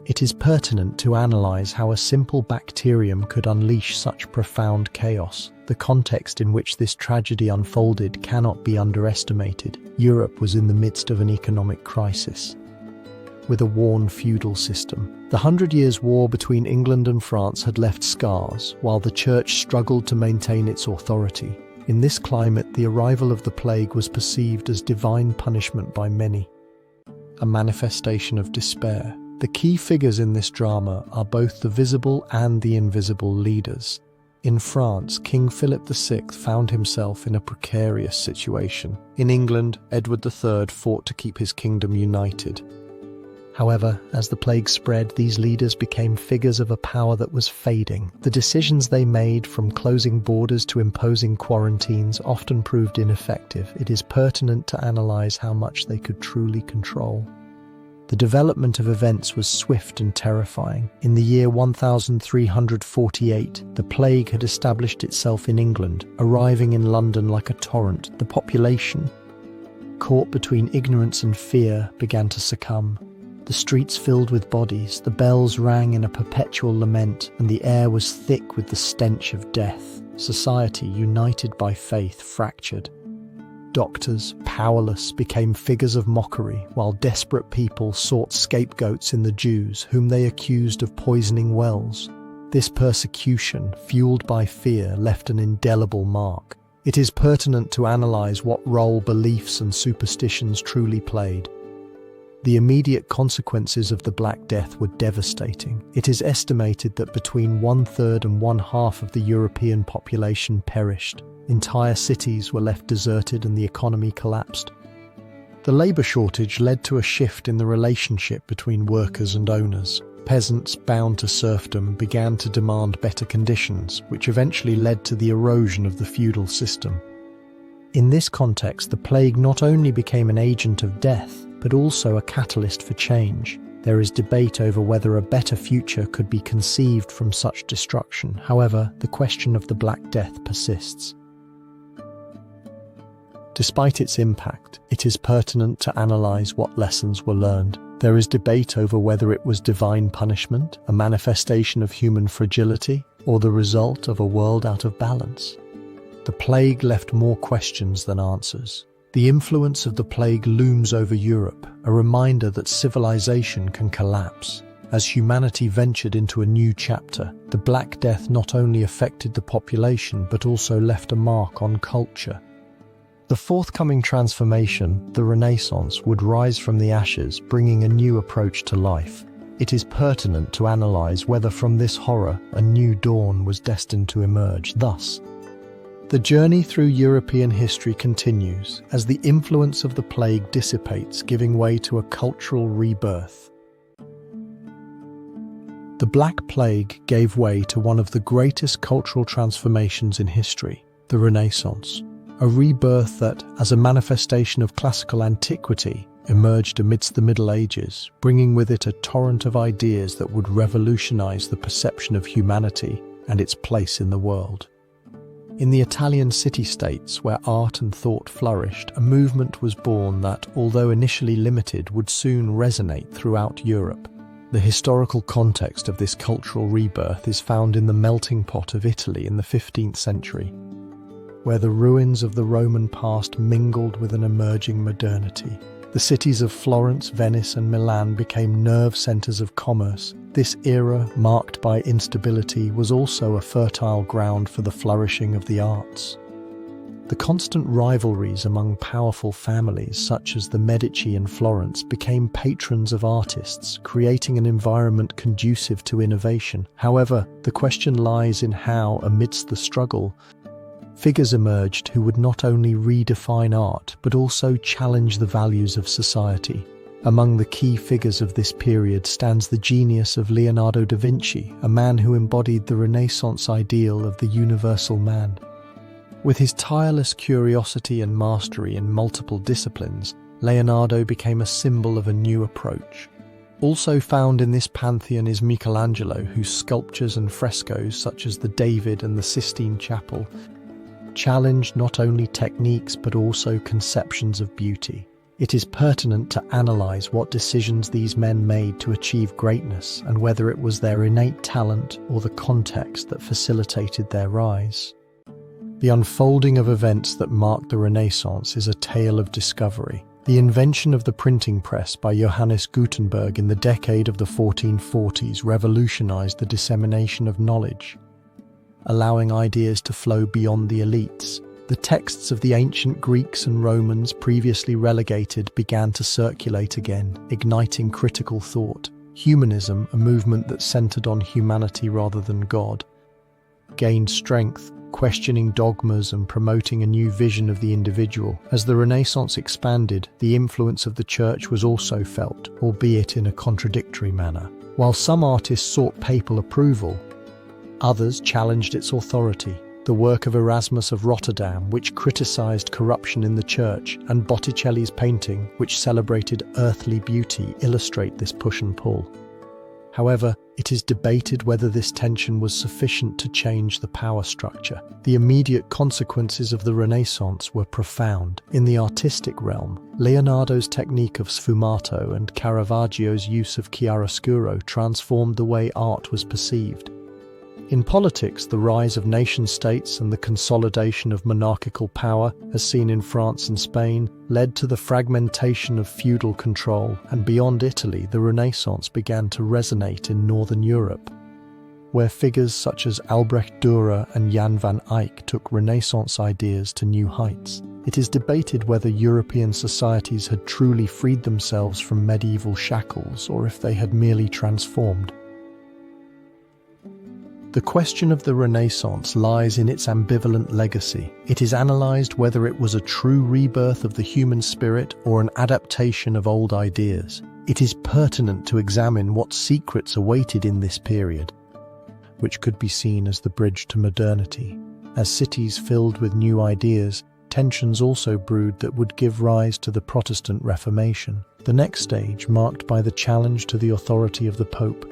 It is pertinent to analyze how a simple bacterium could unleash such profound chaos. The context in which this tragedy unfolded cannot be underestimated. Europe was in the midst of an economic crisis. with a worn feudal system. The 100 Years' War between England and France had left scars, while the Church struggled to maintain its authority. In this climate, the arrival of the plague was perceived as divine punishment by many, a manifestation of despair. The key figures in this drama are both the visible and the invisible leaders. In France, King Philip VI found himself in a precarious situation. In England, Edward III fought to keep his kingdom united. However, as the plague spread, these leaders became figures of a power that was fading. The decisions they made, from closing borders to imposing quarantines, often proved ineffective. It is pertinent to analyze how much they could truly control. The development of events was swift and terrifying. In the year 1348, the plague had established itself in England, arriving in London like a torrent. The population, caught between ignorance and fear, began to succumb. The streets filled with bodies, the bells rang in a perpetual lament, and the air was thick with the stench of death. Society, united by faith, fractured. Doctors, powerless, became figures of mockery, while desperate people sought scapegoats in the Jews, whom they accused of poisoning wells. This persecution, fueled by fear, left an indelible mark. It is pertinent to analyze what role beliefs and superstitions truly played. The immediate consequences of the Black Death were devastating. It is estimated that between 1/3 and 1/2 of the European population perished. Entire cities were left deserted and the economy collapsed. The labor shortage led to a shift in the relationship between workers and owners. Peasants, bound to serfdom, began to demand better conditions, which eventually led to the erosion of the feudal system. In this context, the plague not only became an agent of death, but also a catalyst for change. There is debate over whether a better future could be conceived from such destruction. However, the question of the Black Death persists. Despite its impact, it is pertinent to analyze what lessons were learned. There is debate over whether it was divine punishment, a manifestation of human fragility, or the result of a world out of balance. The plague left more questions than answers. The influence of the plague looms over Europe, a reminder that civilization can collapse. As humanity ventured into a new chapter, the Black Death not only affected the population but also left a mark on culture. The forthcoming transformation, the Renaissance, would rise from the ashes, bringing a new approach to life. It is pertinent to analyze whether from this horror a new dawn was destined to emerge. Thus, the journey through European history continues as the influence of the plague dissipates, giving way to a cultural rebirth. The Black Plague gave way to one of the greatest cultural transformations in history, the Renaissance, a rebirth that, as a manifestation of classical antiquity, emerged amidst the Middle Ages, bringing with it a torrent of ideas that would revolutionize the perception of humanity and its place in the world. In the Italian city-states, where art and thought flourished, a movement was born that, although initially limited, would soon resonate throughout Europe. The historical context of this cultural rebirth is found in the melting pot of Italy in the 15th century, where the ruins of the Roman past mingled with an emerging modernity. The cities of Florence, Venice, and Milan became nerve centers of commerce. This era, marked by instability, was also a fertile ground for the flourishing of the arts. The constant rivalries among powerful families, such as the Medici in Florence, became patrons of artists, creating an environment conducive to innovation. However, the question lies in how, amidst the struggle, figures emerged who would not only redefine art, but also challenge the values of society. Among the key figures of this period stands the genius of Leonardo da Vinci, a man who embodied the Renaissance ideal of the universal man. With his tireless curiosity and mastery in multiple disciplines, Leonardo became a symbol of a new approach. Also found in this pantheon is Michelangelo, whose sculptures and frescoes, such as the David and the Sistine Chapel, challenged not only techniques but also conceptions of beauty. It is pertinent to analyze what decisions these men made to achieve greatness and whether it was their innate talent or the context that facilitated their rise. The unfolding of events that marked the Renaissance is a tale of discovery. The invention of the printing press by Johannes Gutenberg in the decade of the 1440s revolutionized the dissemination of knowledge, allowing ideas to flow beyond the elites. The texts of the ancient Greeks and Romans, previously relegated, began to circulate again, igniting critical thought. Humanism, a movement that centered on humanity rather than God, gained strength, questioning dogmas and promoting a new vision of the individual. As the Renaissance expanded, the influence of the Church was also felt, albeit in a contradictory manner. While some artists sought papal approval, others challenged its authority. The work of Erasmus of Rotterdam, which criticized corruption in the Church, and Botticelli's painting, which celebrated earthly beauty, illustrate this push and pull. However, it is debated whether this tension was sufficient to change the power structure. The immediate consequences of the Renaissance were profound. In the artistic realm, Leonardo's technique of sfumato and Caravaggio's use of chiaroscuro transformed the way art was perceived. In politics, the rise of nation-states and the consolidation of monarchical power, as seen in France and Spain, led to the fragmentation of feudal control, and beyond Italy, the Renaissance began to resonate in Northern Europe, where figures such as Albrecht Dürer and Jan van Eyck took Renaissance ideas to new heights. It is debated whether European societies had truly freed themselves from medieval shackles or if they had merely transformed. The question of the Renaissance lies in its ambivalent legacy. It is analysed whether it was a true rebirth of the human spirit or an adaptation of old ideas. It is pertinent to examine what secrets awaited in this period, which could be seen as the bridge to modernity. As cities filled with new ideas, tensions also brewed that would give rise to the Protestant Reformation. The next stage, marked by the challenge to the authority of the Pope,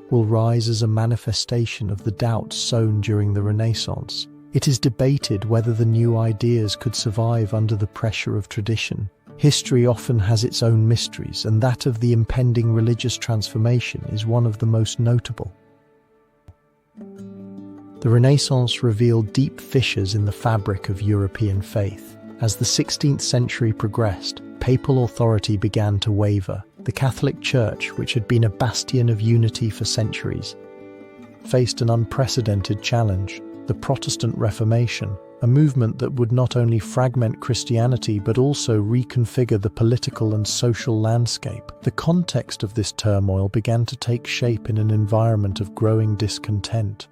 will rise as a manifestation of the doubts sown during the Renaissance. It is debated whether the new ideas could survive under the pressure of tradition. History often has its own mysteries, and that of the impending religious transformation is one of the most notable. The Renaissance revealed deep fissures in the fabric of European faith. As the 16th century progressed, papal authority began to waver. The Catholic Church, which had been a bastion of unity for centuries, faced an unprecedented challenge: the Protestant Reformation, a movement that would not only fragment Christianity but also reconfigure the political and social landscape. The context of this turmoil began to take shape in an environment of growing discontent.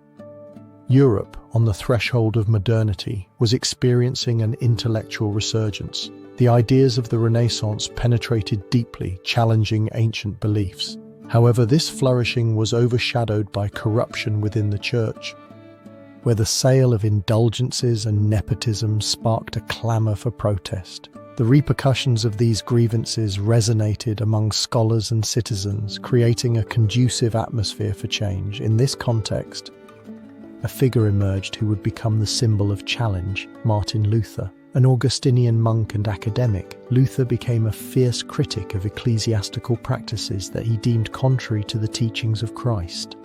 Europe, on the threshold of modernity, was experiencing an intellectual resurgence. The ideas of the Renaissance penetrated deeply, challenging ancient beliefs. However, this flourishing was overshadowed by corruption within the Church, where the sale of indulgences and nepotism sparked a clamor for protest. The repercussions of these grievances resonated among scholars and citizens, creating a conducive atmosphere for change. In this context, a figure emerged who would become the symbol of challenge: Martin Luther. An Augustinian monk and academic, Luther became a fierce critic of ecclesiastical practices that he deemed contrary to the teachings of Christ.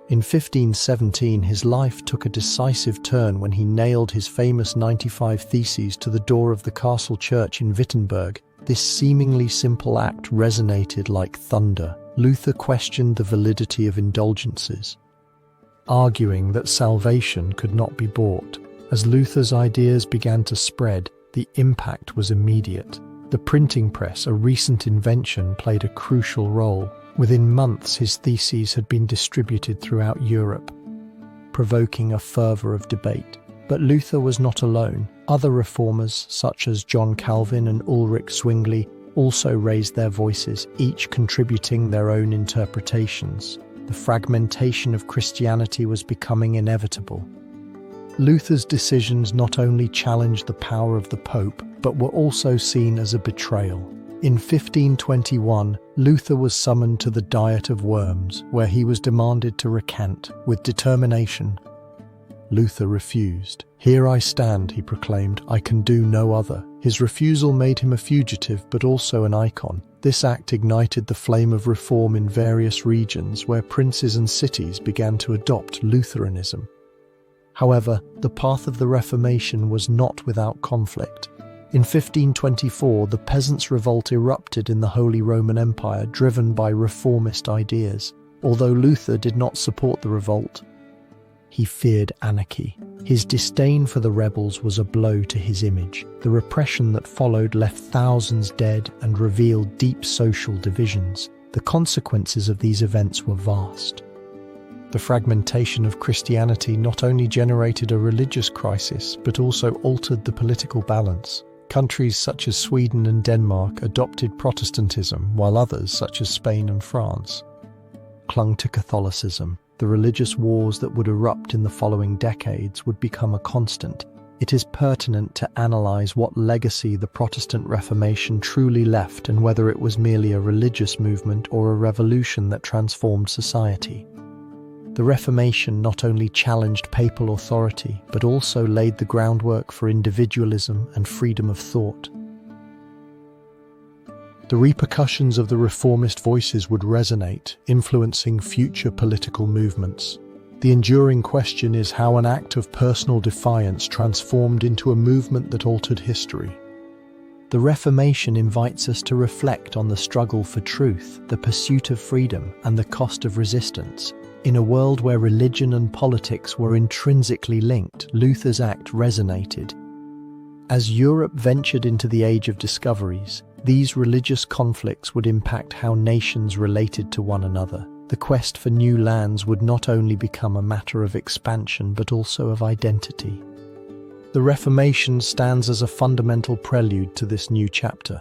In 1517, his life took a decisive turn when he nailed his famous 95 Theses to the door of the castle church in Wittenberg. This seemingly simple act resonated like thunder. Luther questioned the validity of indulgences, arguing that salvation could not be bought. As Luther's ideas began to spread, the impact was immediate. The printing press, a recent invention, played a crucial role. Within months, his theses had been distributed throughout Europe, provoking a fervor of debate. But Luther was not alone. Other reformers, such as John Calvin and Ulrich Zwingli, also raised their voices, each contributing their own interpretations. The fragmentation of Christianity was becoming inevitable. Luther's decisions not only challenged the power of the Pope, but were also seen as a betrayal. In 1521, Luther was summoned to the Diet of Worms, where he was demanded to recant. With determination, Luther refused. "Here I stand," he proclaimed, "I can do no other." His refusal made him a fugitive, but also an icon. This act ignited the flame of reform in various regions, where princes and cities began to adopt Lutheranism. However, the path of the Reformation was not without conflict. In 1524, the peasants' revolt erupted in the Holy Roman Empire, driven by reformist ideas. Although Luther did not support the revolt, he feared anarchy. His disdain for the rebels was a blow to his image. The repression that followed left thousands dead and revealed deep social divisions. The consequences of these events were vast. The fragmentation of Christianity not only generated a religious crisis, but also altered the political balance. Countries such as Sweden and Denmark adopted Protestantism, while others, such as Spain and France, clung to Catholicism. The religious wars that would erupt in the following decades would become a constant. It is pertinent to analyze what legacy the Protestant Reformation truly left and whether it was merely a religious movement or a revolution that transformed society. The Reformation not only challenged papal authority, but also laid the groundwork for individualism and freedom of thought. The repercussions of the reformist voices would resonate, influencing future political movements. The enduring question is how an act of personal defiance transformed into a movement that altered history. The Reformation invites us to reflect on the struggle for truth, the pursuit of freedom, and the cost of resistance. In a world where religion and politics were intrinsically linked, Luther's act resonated. As Europe ventured into the Age of Discoveries, these religious conflicts would impact how nations related to one another. The quest for new lands would not only become a matter of expansion, but also of identity. The Reformation stands as a fundamental prelude to this new chapter.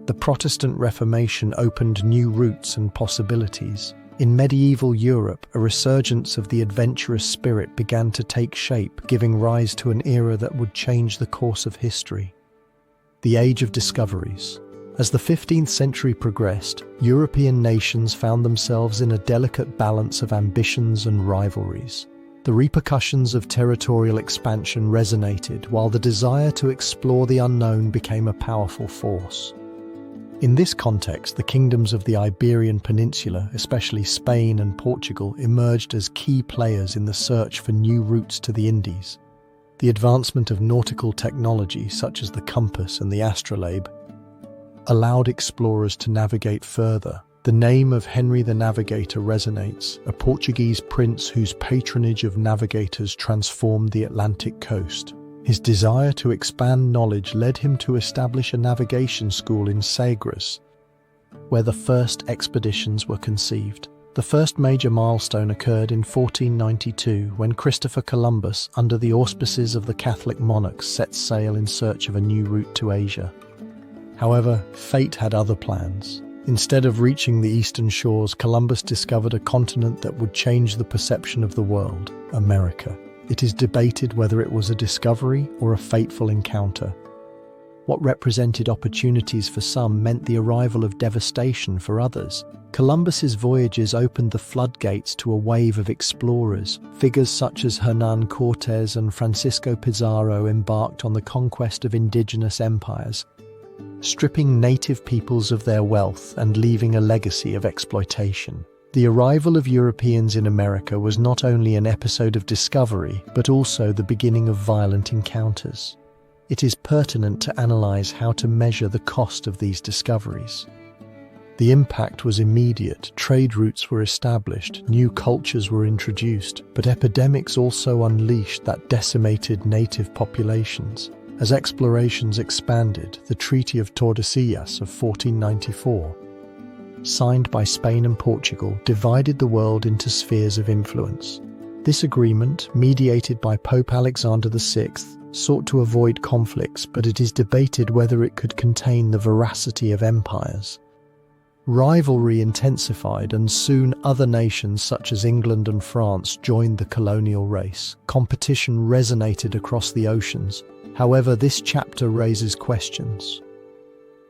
The Protestant Reformation opened new routes and possibilities. In medieval Europe, a resurgence of the adventurous spirit began to take shape, giving rise to an era that would change the course of history. The Age of Discoveries. As the 15th century progressed, European nations found themselves in a delicate balance of ambitions and rivalries. The repercussions of territorial expansion resonated, while the desire to explore the unknown became a powerful force. In this context, the kingdoms of the Iberian Peninsula, especially Spain and Portugal, emerged as key players in the search for new routes to the Indies. The advancement of nautical technology, such as the compass and the astrolabe, allowed explorers to navigate further. The name of Henry the Navigator resonates, a Portuguese prince whose patronage of navigators transformed the Atlantic coast. His desire to expand knowledge led him to establish a navigation school in Sagres, where the first expeditions were conceived. The first major milestone occurred in 1492, when Christopher Columbus, under the auspices of the Catholic monarchs, set sail in search of a new route to Asia. However, fate had other plans. Instead of reaching the eastern shores, Columbus discovered a continent that would change the perception of the world, America. It is debated whether it was a discovery or a fateful encounter. What represented opportunities for some meant the arrival of devastation for others. Columbus's voyages opened the floodgates to a wave of explorers. Figures such as Hernán Cortés and Francisco Pizarro embarked on the conquest of indigenous empires, stripping native peoples of their wealth and leaving a legacy of exploitation. The arrival of Europeans in America was not only an episode of discovery, but also the beginning of violent encounters. It is pertinent to analyze how to measure the cost of these discoveries. The impact was immediate. Trade routes were established, new cultures were introduced, but epidemics also unleashed that decimated native populations. As explorations expanded, the Treaty of Tordesillas of 1494, signed by Spain and Portugal, divided the world into spheres of influence. This agreement, mediated by Pope Alexander VI, sought to avoid conflicts, but it is debated whether it could contain the veracity of empires. Rivalry intensified, and soon other nations such as England and France joined the colonial race. Competition resonated across the oceans. However, this chapter raises questions.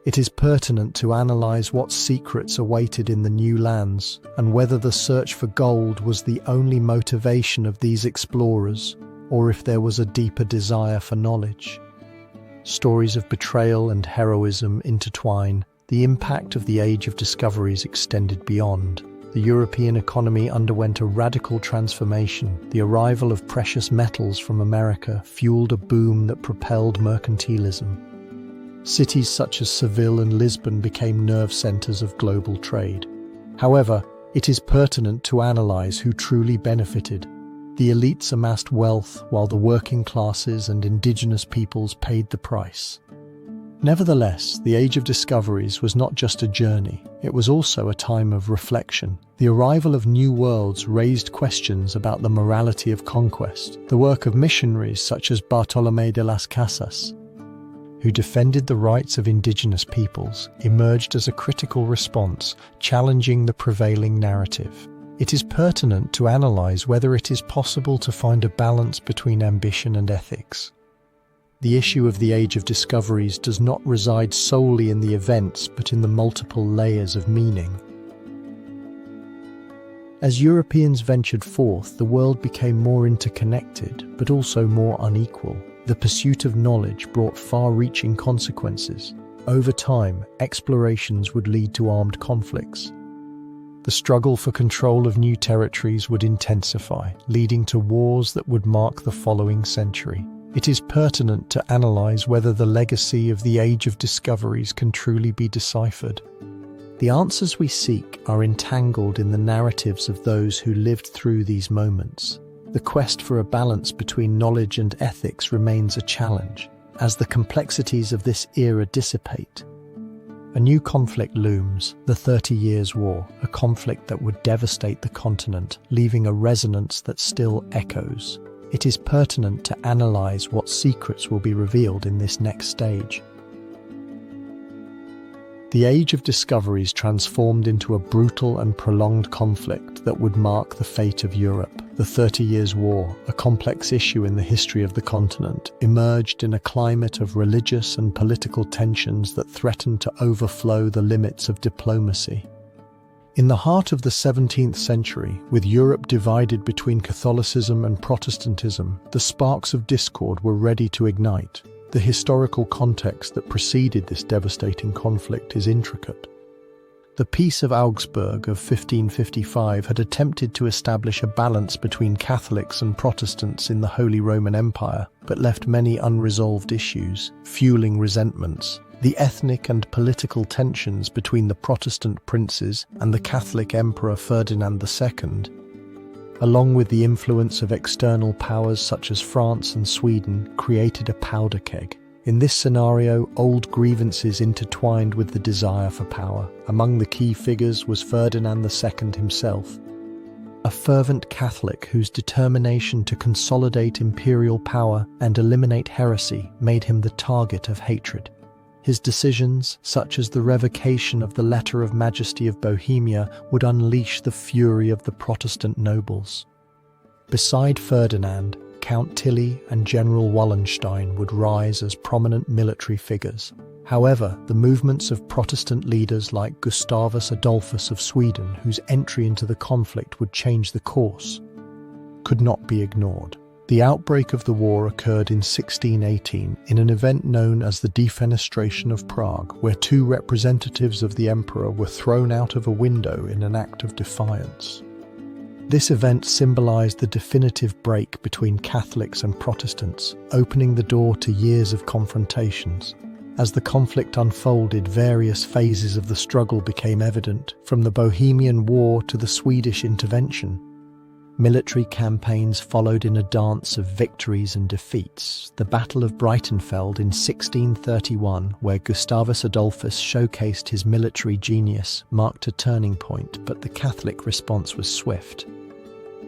It is pertinent to analyze what secrets awaited in the new lands, and whether the search for gold was the only motivation of these explorers, or if there was a deeper desire for knowledge. Stories of betrayal and heroism intertwine. The impact of the Age of Discoveries extended beyond. the European economy underwent a radical transformation. The arrival of precious metals from America fueled a boom that propelled mercantilism. Cities such as Seville and Lisbon became nerve centers of global trade. However, it is pertinent to analyze who truly benefited. The elites amassed wealth while the working classes and indigenous peoples paid the price. Nevertheless, the Age of Discoveries was not just a journey, it was also a time of reflection. The arrival of new worlds raised questions about the morality of conquest. The work of missionaries such as Bartolomé de las Casas, who defended the rights of indigenous peoples, emerged as a critical response, challenging the prevailing narrative. It is pertinent to analyze whether it is possible to find a balance between ambition and ethics. The issue of the Age of Discoveries does not reside solely in the events, but in the multiple layers of meaning. As Europeans ventured forth, the world became more interconnected, but also more unequal. The pursuit of knowledge brought far-reaching consequences. Over time, explorations would lead to armed conflicts. The struggle for control of new territories would intensify, leading to wars that would mark the following century. It is pertinent to analyze whether the legacy of the Age of Discoveries can truly be deciphered. The answers we seek are entangled in the narratives of those who lived through these moments. The quest for a balance between knowledge and ethics remains a challenge. As the complexities of this era dissipate, a new conflict looms, the 30 Years' War, a conflict that would devastate the continent, leaving a resonance that still echoes. It is pertinent to analyze what secrets will be revealed in this next stage. The Age of Discoveries transformed into a brutal and prolonged conflict that would mark the fate of Europe. The 30 Years' War, a complex issue in the history of the continent, emerged in a climate of religious and political tensions that threatened to overflow the limits of diplomacy. In the heart of the 17th century, with Europe divided between Catholicism and Protestantism, the sparks of discord were ready to ignite. The historical context that preceded this devastating conflict is intricate. The Peace of Augsburg of 1555 had attempted to establish a balance between Catholics and Protestants in the Holy Roman Empire, but left many unresolved issues, fueling resentments. The ethnic and political tensions between the Protestant princes and the Catholic Emperor Ferdinand II, along with the influence of external powers such as France and Sweden, created a powder keg. In this scenario, old grievances intertwined with the desire for power. Among the key figures was Ferdinand II himself, a fervent Catholic whose determination to consolidate imperial power and eliminate heresy made him the target of hatred. His decisions, such as the revocation of the Letter of Majesty of Bohemia, would unleash the fury of the Protestant nobles. Beside Ferdinand, Count Tilly and General Wallenstein would rise as prominent military figures. However, the movements of Protestant leaders like Gustavus Adolphus of Sweden, whose entry into the conflict would change the course, could not be ignored. The outbreak of the war occurred in 1618 in an event known as the Defenestration of Prague, where two representatives of the emperor were thrown out of a window in an act of defiance. This event symbolized the definitive break between Catholics and Protestants, opening the door to years of confrontations. As the conflict unfolded, various phases of the struggle became evident, from the Bohemian War to the Swedish intervention. Military campaigns followed in a dance of victories and defeats. The Battle of Breitenfeld in 1631, where Gustavus Adolphus showcased his military genius, marked a turning point, but the Catholic response was swift.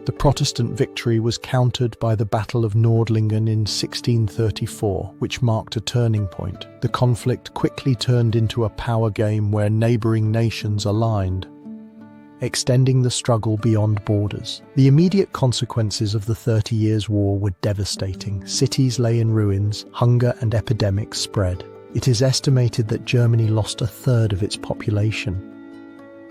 The Protestant victory was countered by the Battle of Nordlingen in 1634, which marked a turning point. The conflict quickly turned into a power game where neighboring nations aligned, extending the struggle beyond borders. The immediate consequences of the 30 Years' War were devastating. Cities lay in ruins, hunger and epidemics spread. It is estimated that Germany lost a third of its population.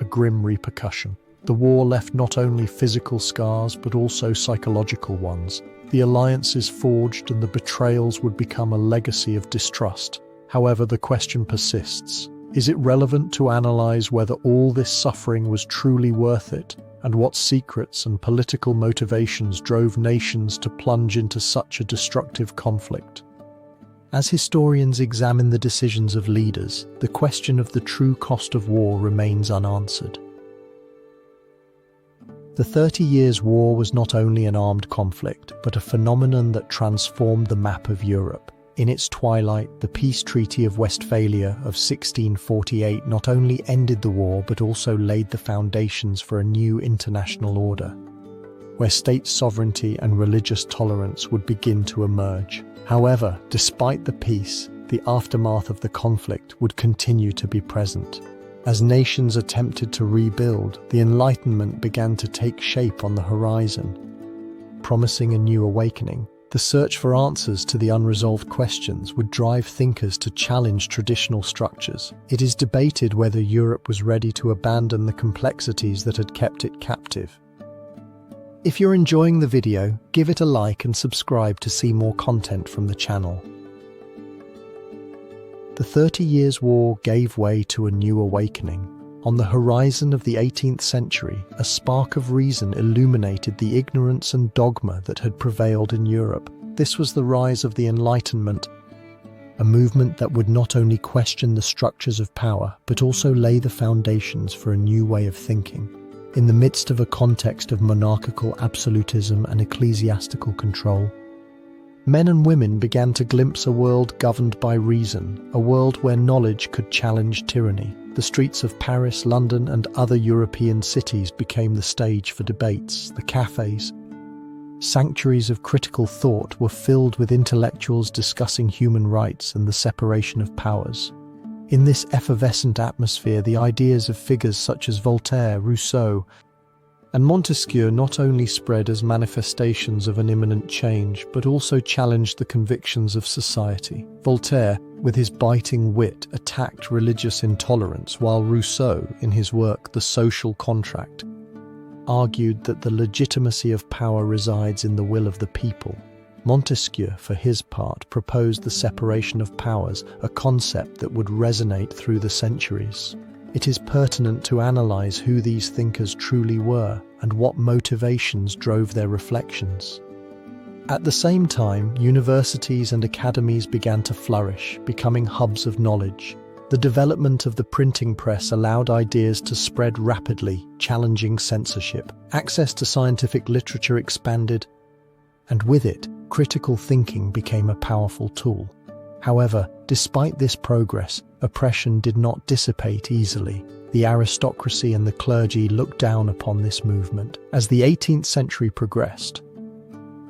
A grim repercussion. The war left not only physical scars but also psychological ones. The alliances forged and the betrayals would become a legacy of distrust. However, the question persists. Is it relevant to analyze whether all this suffering was truly worth it, and what secrets and political motivations drove nations to plunge into such a destructive conflict? As historians examine the decisions of leaders, the question of the true cost of war remains unanswered. The 30 Years' War was not only an armed conflict, but a phenomenon that transformed the map of Europe. In its twilight, the Peace Treaty of Westphalia of 1648 not only ended the war but also laid the foundations for a new international order, where state sovereignty and religious tolerance would begin to emerge. However, despite the peace, the aftermath of the conflict would continue to be present. As nations attempted to rebuild, the Enlightenment began to take shape on the horizon. Promising a new awakening, the search for answers to the unresolved questions would drive thinkers to challenge traditional structures. It is debated whether Europe was ready to abandon the complexities that had kept it captive. If you're enjoying the video, give it a like and subscribe to see more content from the channel. The 30 Years' War gave way to a new awakening. On the horizon of the 18th century, a spark of reason illuminated the ignorance and dogma that had prevailed in Europe. This was the rise of the Enlightenment, a movement that would not only question the structures of power, but also lay the foundations for a new way of thinking. In the midst of a context of monarchical absolutism and ecclesiastical control, men and women began to glimpse a world governed by reason, a world where knowledge could challenge tyranny. The streets of Paris, London, and other European cities became the stage for debates. The cafes, sanctuaries of critical thought, were filled with intellectuals discussing human rights and the separation of powers. In this effervescent atmosphere, the ideas of figures such as Voltaire, Rousseau, and Montesquieu not only spread as manifestations of an imminent change, but also challenged the convictions of society. Voltaire, with his biting wit, attacked religious intolerance, while Rousseau, in his work The Social Contract, argued that the legitimacy of power resides in the will of the people. Montesquieu, for his part, proposed the separation of powers, a concept that would resonate through the centuries. It is pertinent to analyze who these thinkers truly were and what motivations drove their reflections. At the same time, universities and academies began to flourish, becoming hubs of knowledge. The development of the printing press allowed ideas to spread rapidly, challenging censorship. Access to scientific literature expanded, and with it, critical thinking became a powerful tool. However, despite this progress, oppression did not dissipate easily. The aristocracy and the clergy looked down upon this movement. As the 18th century progressed,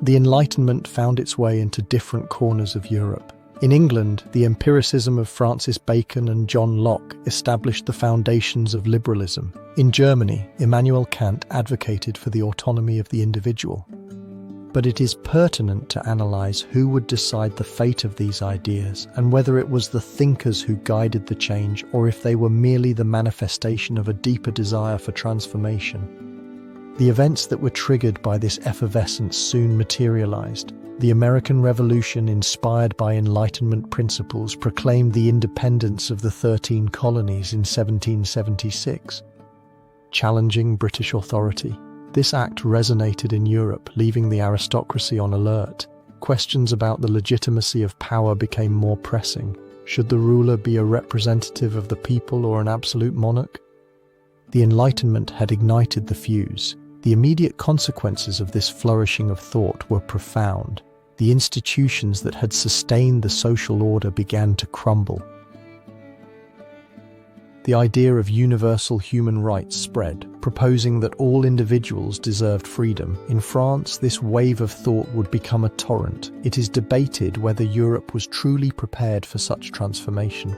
the Enlightenment found its way into different corners of Europe. In England, the empiricism of Francis Bacon and John Locke established the foundations of liberalism. In Germany, Immanuel Kant advocated for the autonomy of the individual. But it is pertinent to analyze who would decide the fate of these ideas and whether it was the thinkers who guided the change or if they were merely the manifestation of a deeper desire for transformation. The events that were triggered by this effervescence soon materialized. The American Revolution, inspired by Enlightenment principles, proclaimed the independence of the 13 colonies in 1776, challenging British authority. This act resonated in Europe, leaving the aristocracy on alert. Questions about the legitimacy of power became more pressing. Should the ruler be a representative of the people or an absolute monarch? The Enlightenment had ignited the fuse. The immediate consequences of this flourishing of thought were profound. The institutions that had sustained the social order began to crumble. The idea of universal human rights spread, proposing that all individuals deserved freedom. In France, this wave of thought would become a torrent. It is debated whether Europe was truly prepared for such transformation.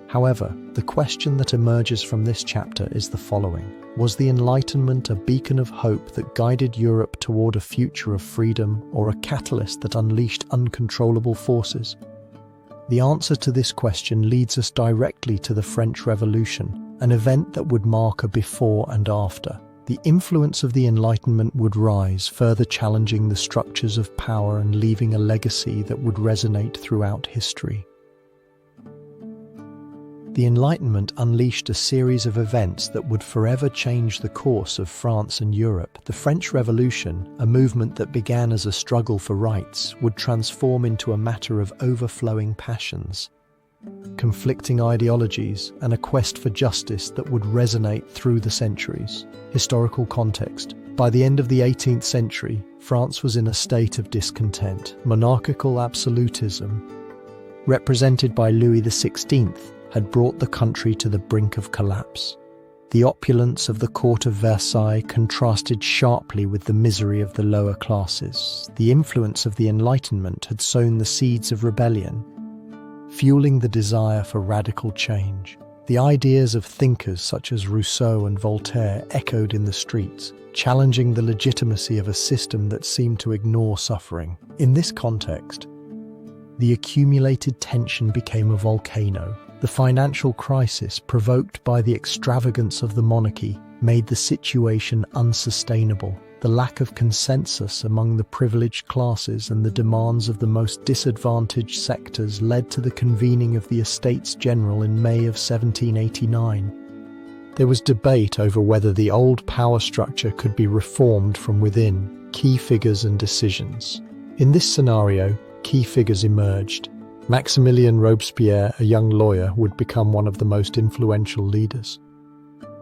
However, the question that emerges from this chapter is the following. Was the Enlightenment a beacon of hope that guided Europe toward a future of freedom, or a catalyst that unleashed uncontrollable forces? The answer to this question leads us directly to the French Revolution, an event that would mark a before and after. The influence of the Enlightenment would rise, further challenging the structures of power and leaving a legacy that would resonate throughout history. The Enlightenment unleashed a series of events that would forever change the course of France and Europe. The French Revolution, a movement that began as a struggle for rights, would transform into a matter of overflowing passions, conflicting ideologies, and a quest for justice that would resonate through the centuries. Historical context. By the end of the 18th century, France was in a state of discontent. Monarchical absolutism, represented by Louis XVI, had brought the country to the brink of collapse. The opulence of the court of Versailles contrasted sharply with the misery of the lower classes. The influence of the Enlightenment had sown the seeds of rebellion, fueling the desire for radical change. The ideas of thinkers such as Rousseau and Voltaire echoed in the streets, challenging the legitimacy of a system that seemed to ignore suffering. In this context, the accumulated tension became a volcano. The financial crisis provoked by the extravagance of the monarchy made the situation unsustainable. The lack of consensus among the privileged classes and the demands of the most disadvantaged sectors led to the convening of the Estates General in May of 1789. There was debate over whether the old power structure could be reformed from within. Key figures and decisions. In this scenario, key figures emerged. Maximilien Robespierre, a young lawyer, would become one of the most influential leaders.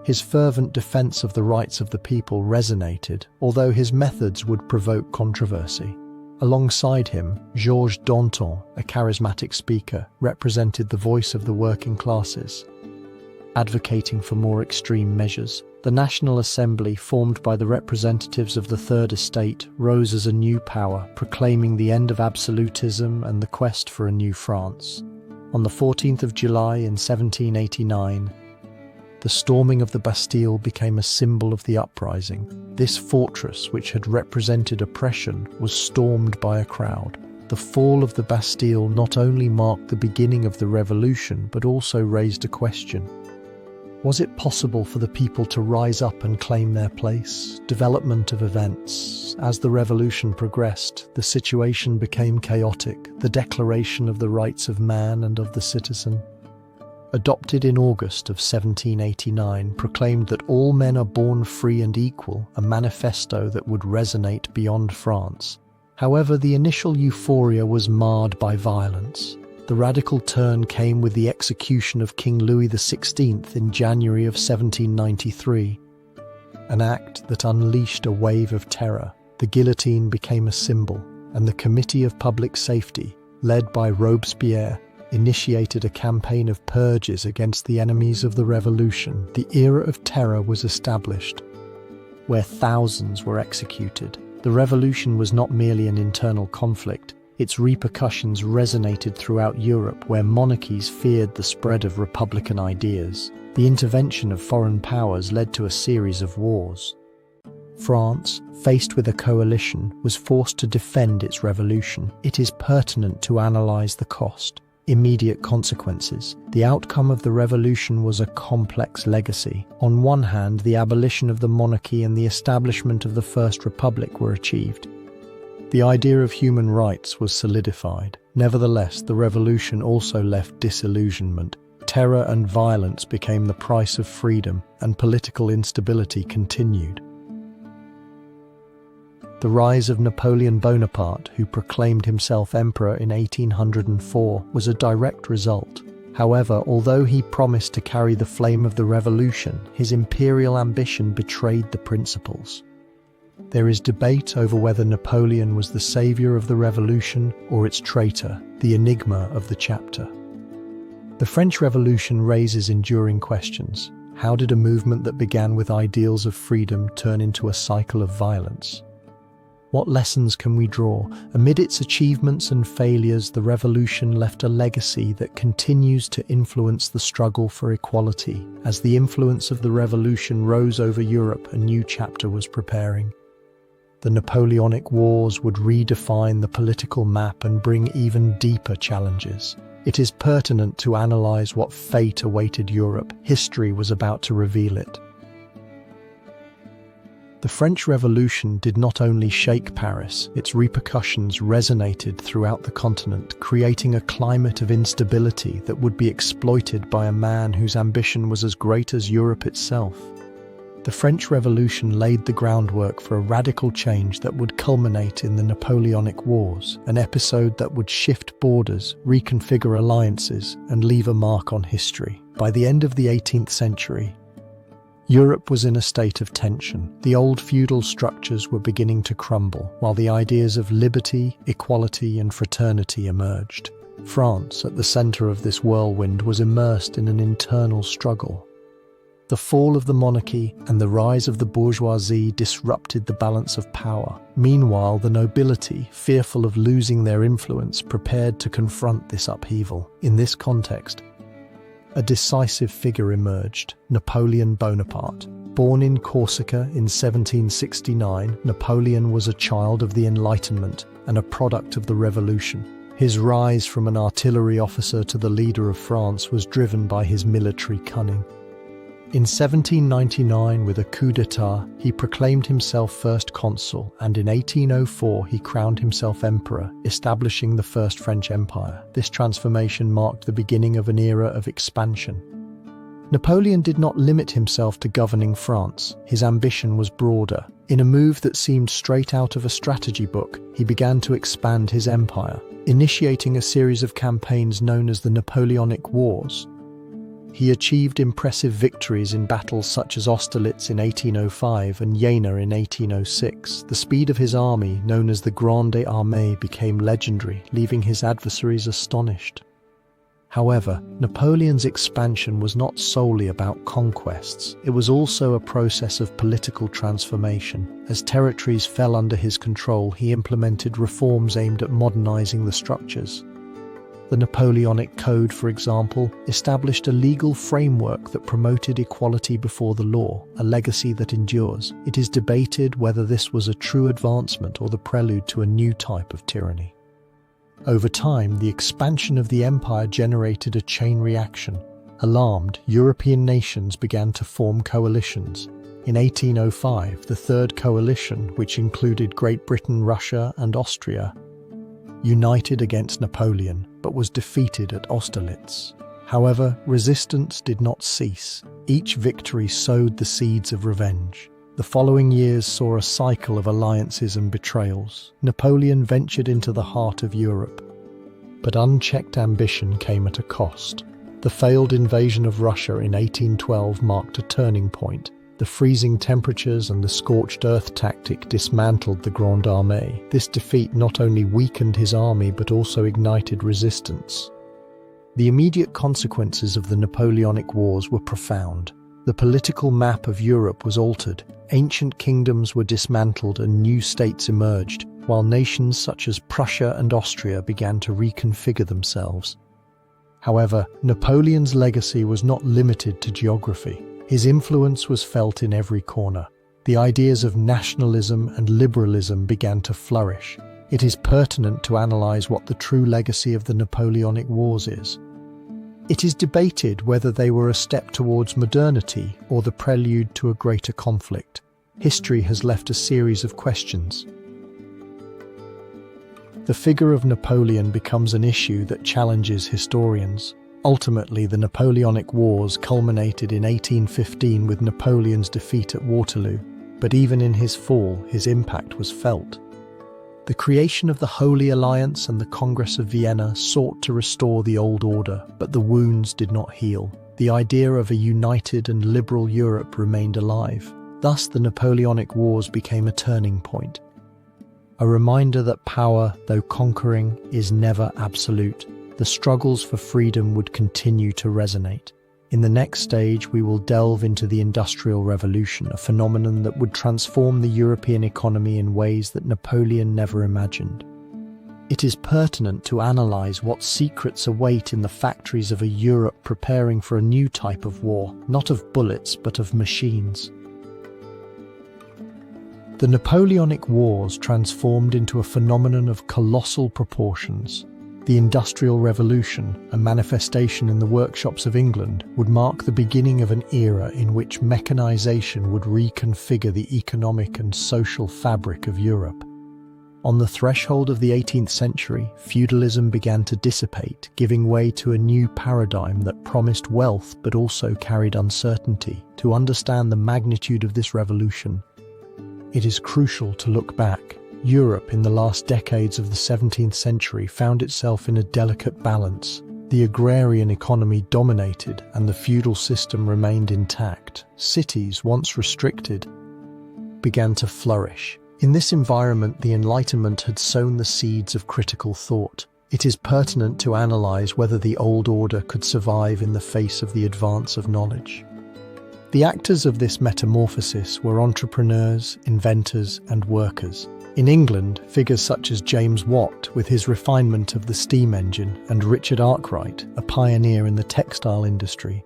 His fervent defense of the rights of the people resonated, although his methods would provoke controversy. Alongside him, Georges Danton, a charismatic speaker, represented the voice of the working classes, advocating for more extreme measures. The National Assembly, formed by the representatives of the Third Estate, rose as a new power, proclaiming the end of absolutism and the quest for a new France. On the 14th of July in 1789, the storming of the Bastille became a symbol of the uprising. This fortress, which had represented oppression, was stormed by a crowd. The fall of the Bastille not only marked the beginning of the revolution, but also raised a question. Was it possible for the people to rise up and claim their place? Development of events. As the revolution progressed, the situation became chaotic. The Declaration of the Rights of Man and of the Citizen, adopted in August of 1789, proclaimed that all men are born free and equal, a manifesto that would resonate beyond France. However, the initial euphoria was marred by violence. The radical turn came with the execution of King Louis XVI in January of 1793, an act that unleashed a wave of terror. The guillotine became a symbol, and the Committee of Public Safety, led by Robespierre, initiated a campaign of purges against the enemies of the revolution. The era of terror was established, where thousands were executed. The revolution was not merely an internal conflict. Its repercussions resonated throughout Europe, where monarchies feared the spread of republican ideas. The intervention of foreign powers led to a series of wars. France, faced with a coalition, was forced to defend its revolution. It is pertinent to analyze the cost. Immediate consequences. The outcome of the revolution was a complex legacy. On one hand, the abolition of the monarchy and the establishment of the First Republic were achieved. The idea of human rights was solidified. Nevertheless, the revolution also left disillusionment. Terror and violence became the price of freedom, and political instability continued. The rise of Napoleon Bonaparte, who proclaimed himself emperor in 1804, was a direct result. However, although he promised to carry the flame of the revolution, his imperial ambition betrayed the principles. There is debate over whether Napoleon was the savior of the revolution or its traitor, the enigma of the chapter. The French Revolution raises enduring questions. How did a movement that began with ideals of freedom turn into a cycle of violence? What lessons can we draw? Amid its achievements and failures, the revolution left a legacy that continues to influence the struggle for equality. As the influence of the revolution rose over Europe, a new chapter was preparing. The Napoleonic Wars would redefine the political map and bring even deeper challenges. It is pertinent to analyze what fate awaited Europe. History was about to reveal it. The French Revolution did not only shake Paris, its repercussions resonated throughout the continent, creating a climate of instability that would be exploited by a man whose ambition was as great as Europe itself. The French Revolution laid the groundwork for a radical change that would culminate in the Napoleonic Wars, an episode that would shift borders, reconfigure alliances, and leave a mark on history. By the end of the 18th century, Europe was in a state of tension. The old feudal structures were beginning to crumble, while the ideas of liberty, equality, and fraternity emerged. France, at the center of this whirlwind, was immersed in an internal struggle. The fall of the monarchy and the rise of the bourgeoisie disrupted the balance of power. Meanwhile, the nobility, fearful of losing their influence, prepared to confront this upheaval. In this context, a decisive figure emerged, Napoleon Bonaparte. Born in Corsica in 1769, Napoleon was a child of the Enlightenment and a product of the Revolution. His rise from an artillery officer to the leader of France was driven by his military cunning. In 1799, with a coup d'etat, he proclaimed himself first consul, and in 1804 he crowned himself emperor, establishing the First French Empire. This transformation marked the beginning of an era of expansion. Napoleon did not limit himself to governing France. His ambition was broader. In a move that seemed straight out of a strategy book, he began to expand his empire, initiating a series of campaigns known as the Napoleonic Wars. He achieved impressive victories in battles such as Austerlitz in 1805 and Jena in 1806. The speed of his army, known as the Grande Armée, became legendary, leaving his adversaries astonished. However, Napoleon's expansion was not solely about conquests. It was also a process of political transformation. As territories fell under his control, he implemented reforms aimed at modernizing the structures. The Napoleonic Code, for example, established a legal framework that promoted equality before the law, a legacy that endures. It is debated whether this was a true advancement or the prelude to a new type of tyranny. Over time, the expansion of the empire generated a chain reaction. Alarmed, European nations began to form coalitions. In 1805, the Third Coalition, which included Great Britain, Russia, and Austria, united against Napoleon, but was defeated at Austerlitz. However, resistance did not cease. Each victory sowed the seeds of revenge. The following years saw a cycle of alliances and betrayals. Napoleon ventured into the heart of Europe, but unchecked ambition came at a cost. The failed invasion of Russia in 1812 marked a turning point. The freezing temperatures and the scorched earth tactic dismantled the Grande Armée. This defeat not only weakened his army but also ignited resistance. The immediate consequences of the Napoleonic Wars were profound. The political map of Europe was altered. Ancient kingdoms were dismantled and new states emerged, while nations such as Prussia and Austria began to reconfigure themselves. However, Napoleon's legacy was not limited to geography. His influence was felt in every corner. The ideas of nationalism and liberalism began to flourish. It is pertinent to analyze what the true legacy of the Napoleonic Wars is. It is debated whether they were a step towards modernity or the prelude to a greater conflict. History has left a series of questions. The figure of Napoleon becomes an issue that challenges historians. Ultimately, the Napoleonic Wars culminated in 1815 with Napoleon's defeat at Waterloo, but even in his fall, his impact was felt. The creation of the Holy Alliance and the Congress of Vienna sought to restore the old order, but the wounds did not heal. The idea of a united and liberal Europe remained alive. Thus, the Napoleonic Wars became a turning point. A reminder that power, though conquering, is never absolute. The struggles for freedom would continue to resonate. In the next stage, we will delve into the Industrial Revolution, a phenomenon that would transform the European economy in ways that Napoleon never imagined. It is pertinent to analyze what secrets await in the factories of a Europe preparing for a new type of war, not of bullets but of machines. The Napoleonic Wars transformed into a phenomenon of colossal proportions. The Industrial Revolution, a manifestation in the workshops of England, would mark the beginning of an era in which mechanization would reconfigure the economic and social fabric of Europe. On the threshold of the 18th century, feudalism began to dissipate, giving way to a new paradigm that promised wealth but also carried uncertainty. To understand the magnitude of this revolution, it is crucial to look back. Europe in the last decades of the 17th century found itself in a delicate balance. The agrarian economy dominated and the feudal system remained intact. Cities, once restricted, began to flourish. In this environment, the Enlightenment had sown the seeds of critical thought. It is pertinent to analyze whether the old order could survive in the face of the advance of knowledge. The actors of this metamorphosis were entrepreneurs, inventors, and workers. In England, figures such as James Watt, with his refinement of the steam engine, and Richard Arkwright, a pioneer in the textile industry,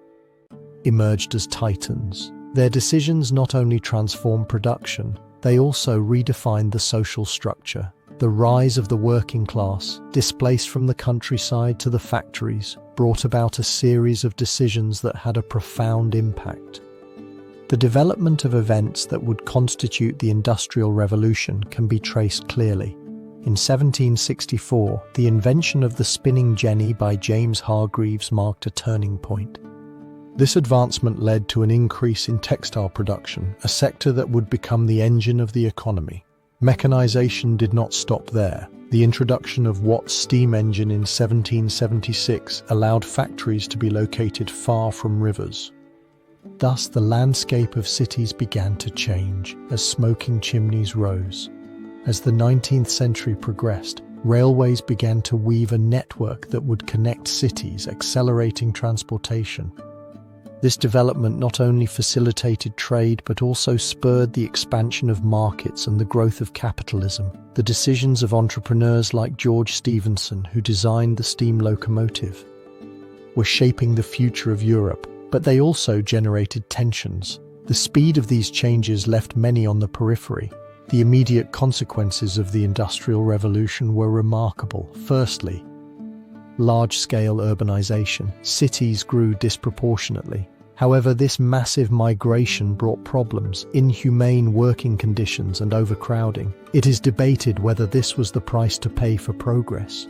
emerged as titans. Their decisions not only transformed production, they also redefined the social structure. The rise of the working class, displaced from the countryside to the factories, brought about a series of decisions that had a profound impact. The development of events that would constitute the Industrial Revolution can be traced clearly. In 1764, the invention of the spinning jenny by James Hargreaves marked a turning point. This advancement led to an increase in textile production, a sector that would become the engine of the economy. Mechanization did not stop there. The introduction of Watt's steam engine in 1776 allowed factories to be located far from rivers. Thus, the landscape of cities began to change as smoking chimneys rose. As the 19th century progressed, railways began to weave a network that would connect cities, accelerating transportation. This development not only facilitated trade but also spurred the expansion of markets and the growth of capitalism. The decisions of entrepreneurs like George Stephenson, who designed the steam locomotive, were shaping the future of Europe, but they also generated tensions. The speed of these changes left many on the periphery. The immediate consequences of the Industrial Revolution were remarkable. Firstly, large-scale urbanization. Cities grew disproportionately. However, this massive migration brought problems, inhumane working conditions and overcrowding. It is debated whether this was the price to pay for progress.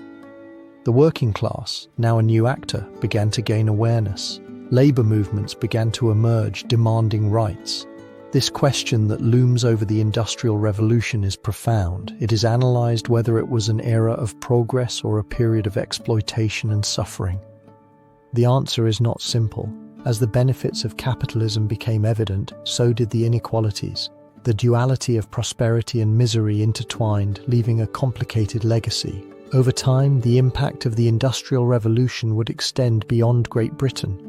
The working class, now a new actor, began to gain awareness. Labor movements began to emerge, demanding rights. This question that looms over the Industrial Revolution is profound. It is analyzed whether it was an era of progress or a period of exploitation and suffering. The answer is not simple. As the benefits of capitalism became evident, so did the inequalities. The duality of prosperity and misery intertwined, leaving a complicated legacy. Over time, the impact of the Industrial Revolution would extend beyond Great Britain,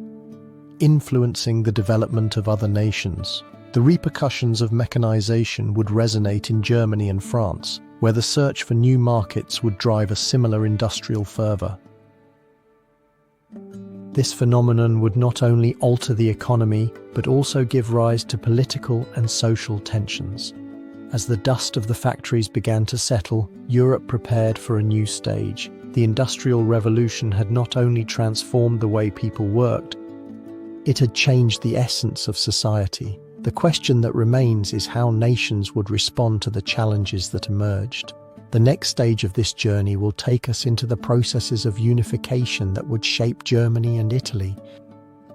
influencing the development of other nations. The repercussions of mechanization would resonate in Germany and France, where the search for new markets would drive a similar industrial fervor. This phenomenon would not only alter the economy, but also give rise to political and social tensions. As the dust of the factories began to settle, Europe prepared for a new stage. The Industrial Revolution had not only transformed the way people worked, it had changed the essence of society. The question that remains is how nations would respond to the challenges that emerged. The next stage of this journey will take us into the processes of unification that would shape Germany and Italy,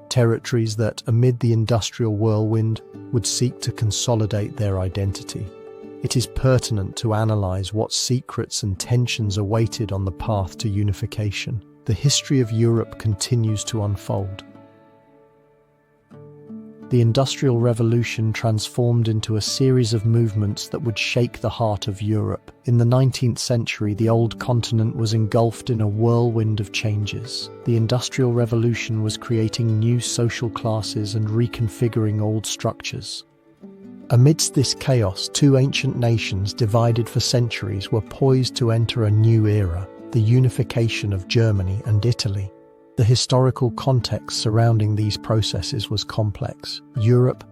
territories that, amid the industrial whirlwind, would seek to consolidate their identity. It is pertinent to analyze what secrets and tensions awaited on the path to unification. The history of Europe continues to unfold. The Industrial Revolution transformed into a series of movements that would shake the heart of Europe. In the 19th century, the old continent was engulfed in a whirlwind of changes. The Industrial Revolution was creating new social classes and reconfiguring old structures. Amidst this chaos, two ancient nations, divided for centuries, were poised to enter a new era, the unification of Germany and Italy. The historical context surrounding these processes was complex. Europe,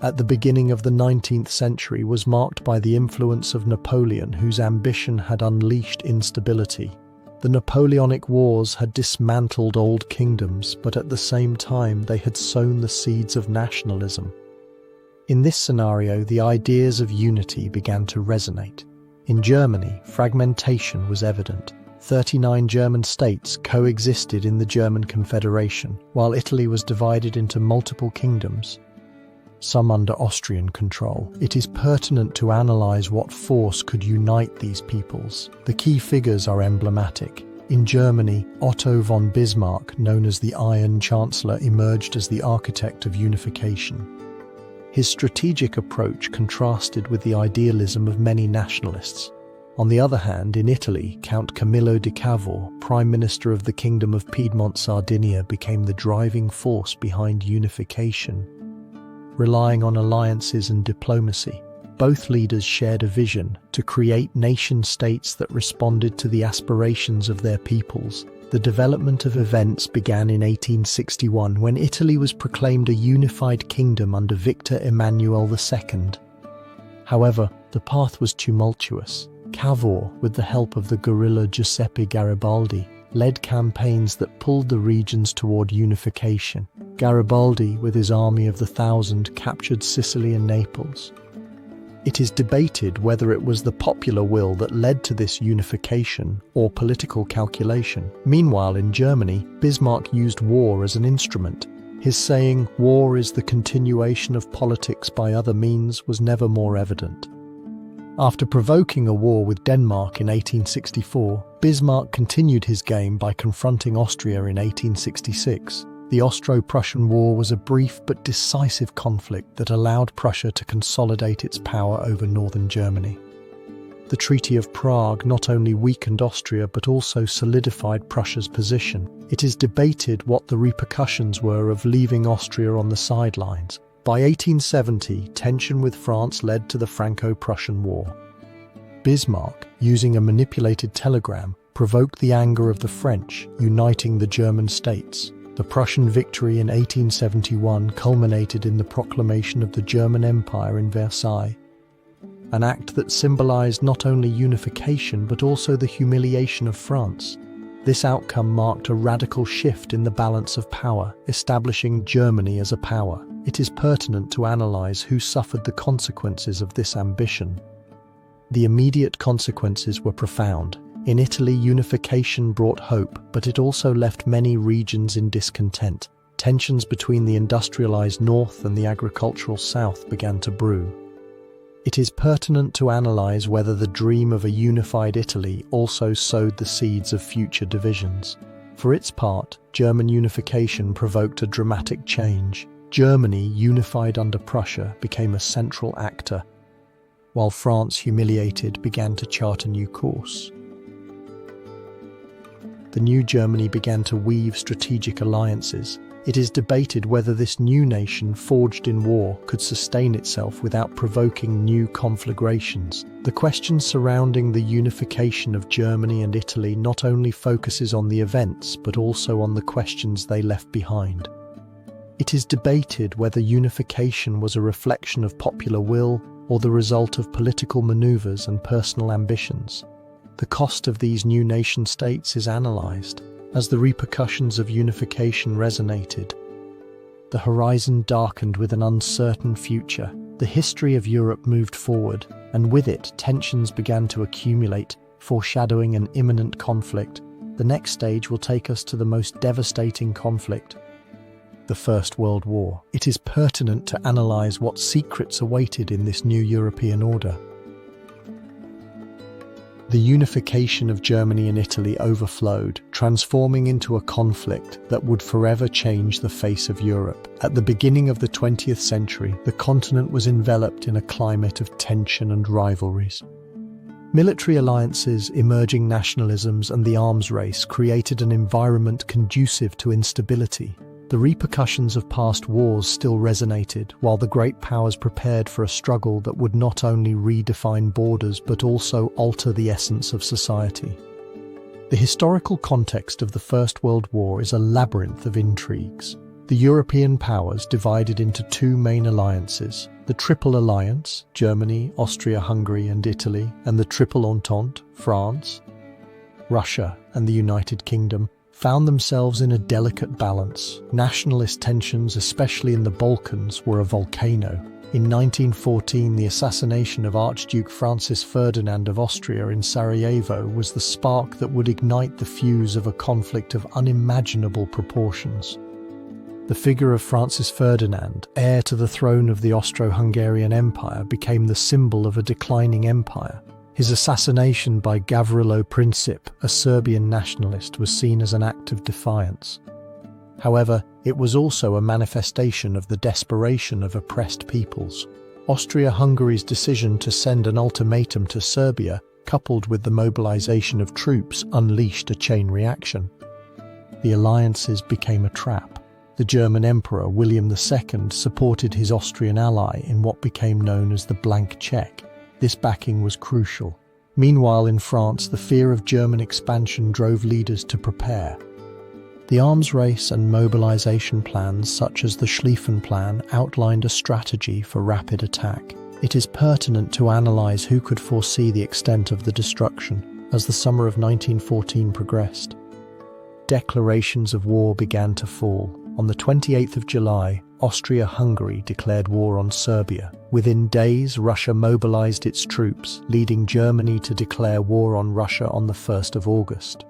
at the beginning of the 19th century, was marked by the influence of Napoleon, whose ambition had unleashed instability. The Napoleonic Wars had dismantled old kingdoms, but at the same time they had sown the seeds of nationalism. In this scenario, the ideas of unity began to resonate. In Germany, fragmentation was evident. 39 German states coexisted in the German Confederation, while Italy was divided into multiple kingdoms, some under Austrian control. It is pertinent to analyze what force could unite these peoples. The key figures are emblematic. In Germany, Otto von Bismarck, known as the Iron Chancellor, emerged as the architect of unification. His strategic approach contrasted with the idealism of many nationalists. On the other hand, in Italy, Count Camillo di Cavour, Prime Minister of the Kingdom of Piedmont-Sardinia, became the driving force behind unification. Relying on alliances and diplomacy, both leaders shared a vision to create nation-states that responded to the aspirations of their peoples. The development of events began in 1861 when Italy was proclaimed a unified kingdom under Victor Emmanuel II. However, the path was tumultuous. Cavour, with the help of the guerrilla Giuseppe Garibaldi, led campaigns that pulled the regions toward unification. Garibaldi, with his army of the 1,000, captured Sicily and Naples. It is debated whether it was the popular will that led to this unification or political calculation. Meanwhile, in Germany, Bismarck used war as an instrument. His saying, "War is the continuation of politics by other means," was never more evident. After provoking a war with Denmark in 1864, Bismarck continued his game by confronting Austria in 1866. The Austro-Prussian War was a brief but decisive conflict that allowed Prussia to consolidate its power over northern Germany. The Treaty of Prague not only weakened Austria but also solidified Prussia's position. It is debated what the repercussions were of leaving Austria on the sidelines. By 1870, tension with France led to the Franco-Prussian War. Bismarck, using a manipulated telegram, provoked the anger of the French, uniting the German states. The Prussian victory in 1871 culminated in the proclamation of the German Empire in Versailles, an act that symbolized not only unification but also the humiliation of France. This outcome marked a radical shift in the balance of power, establishing Germany as a power. It is pertinent to analyze who suffered the consequences of this ambition. The immediate consequences were profound. In Italy, unification brought hope, but it also left many regions in discontent. Tensions between the industrialized north and the agricultural south began to brew. It is pertinent to analyze whether the dream of a unified Italy also sowed the seeds of future divisions. For its part, German unification provoked a dramatic change. Germany, unified under Prussia, became a central actor, while France, humiliated, began to chart a new course. The new Germany began to weave strategic alliances. It is debated whether this new nation, forged in war, could sustain itself without provoking new conflagrations. The question surrounding the unification of Germany and Italy not only focuses on the events, but also on the questions they left behind. It is debated whether unification was a reflection of popular will or the result of political maneuvers and personal ambitions. The cost of these new nation-states is analyzed. As the repercussions of unification resonated, the horizon darkened with an uncertain future. The history of Europe moved forward, and with it, tensions began to accumulate, foreshadowing an imminent conflict. The next stage will take us to the most devastating conflict, the First World War. It is pertinent to analyze what secrets awaited in this new European order. The unification of Germany and Italy overflowed, transforming into a conflict that would forever change the face of Europe. At the beginning of the 20th century, the continent was enveloped in a climate of tension and rivalries. Military alliances, emerging nationalisms, and the arms race created an environment conducive to instability. The repercussions of past wars still resonated, while the great powers prepared for a struggle that would not only redefine borders but also alter the essence of society. The historical context of the First World War is a labyrinth of intrigues. The European powers divided into two main alliances: the Triple Alliance, Germany, Austria-Hungary and Italy, and the Triple Entente, France, Russia, and the United Kingdom, found themselves in a delicate balance. Nationalist tensions, especially in the Balkans, were a volcano. In 1914, the assassination of Archduke Francis Ferdinand of Austria in Sarajevo was the spark that would ignite the fuse of a conflict of unimaginable proportions. The figure of Francis Ferdinand, heir to the throne of the Austro-Hungarian Empire, became the symbol of a declining empire. His assassination by Gavrilo Princip, a Serbian nationalist, was seen as an act of defiance. However, it was also a manifestation of the desperation of oppressed peoples. Austria-Hungary's decision to send an ultimatum to Serbia, coupled with the mobilization of troops, unleashed a chain reaction. The alliances became a trap. The German Emperor William II supported his Austrian ally in what became known as the blank check. This backing was crucial. Meanwhile, in France, the fear of German expansion drove leaders to prepare. The arms race and mobilization plans, such as the Schlieffen Plan, outlined a strategy for rapid attack. It is pertinent to analyze who could foresee the extent of the destruction as the summer of 1914 progressed. Declarations of war began to fall. On the 28th of July, Austria-Hungary declared war on Serbia. Within days, Russia mobilized its troops, leading Germany to declare war on Russia on the 1st of August.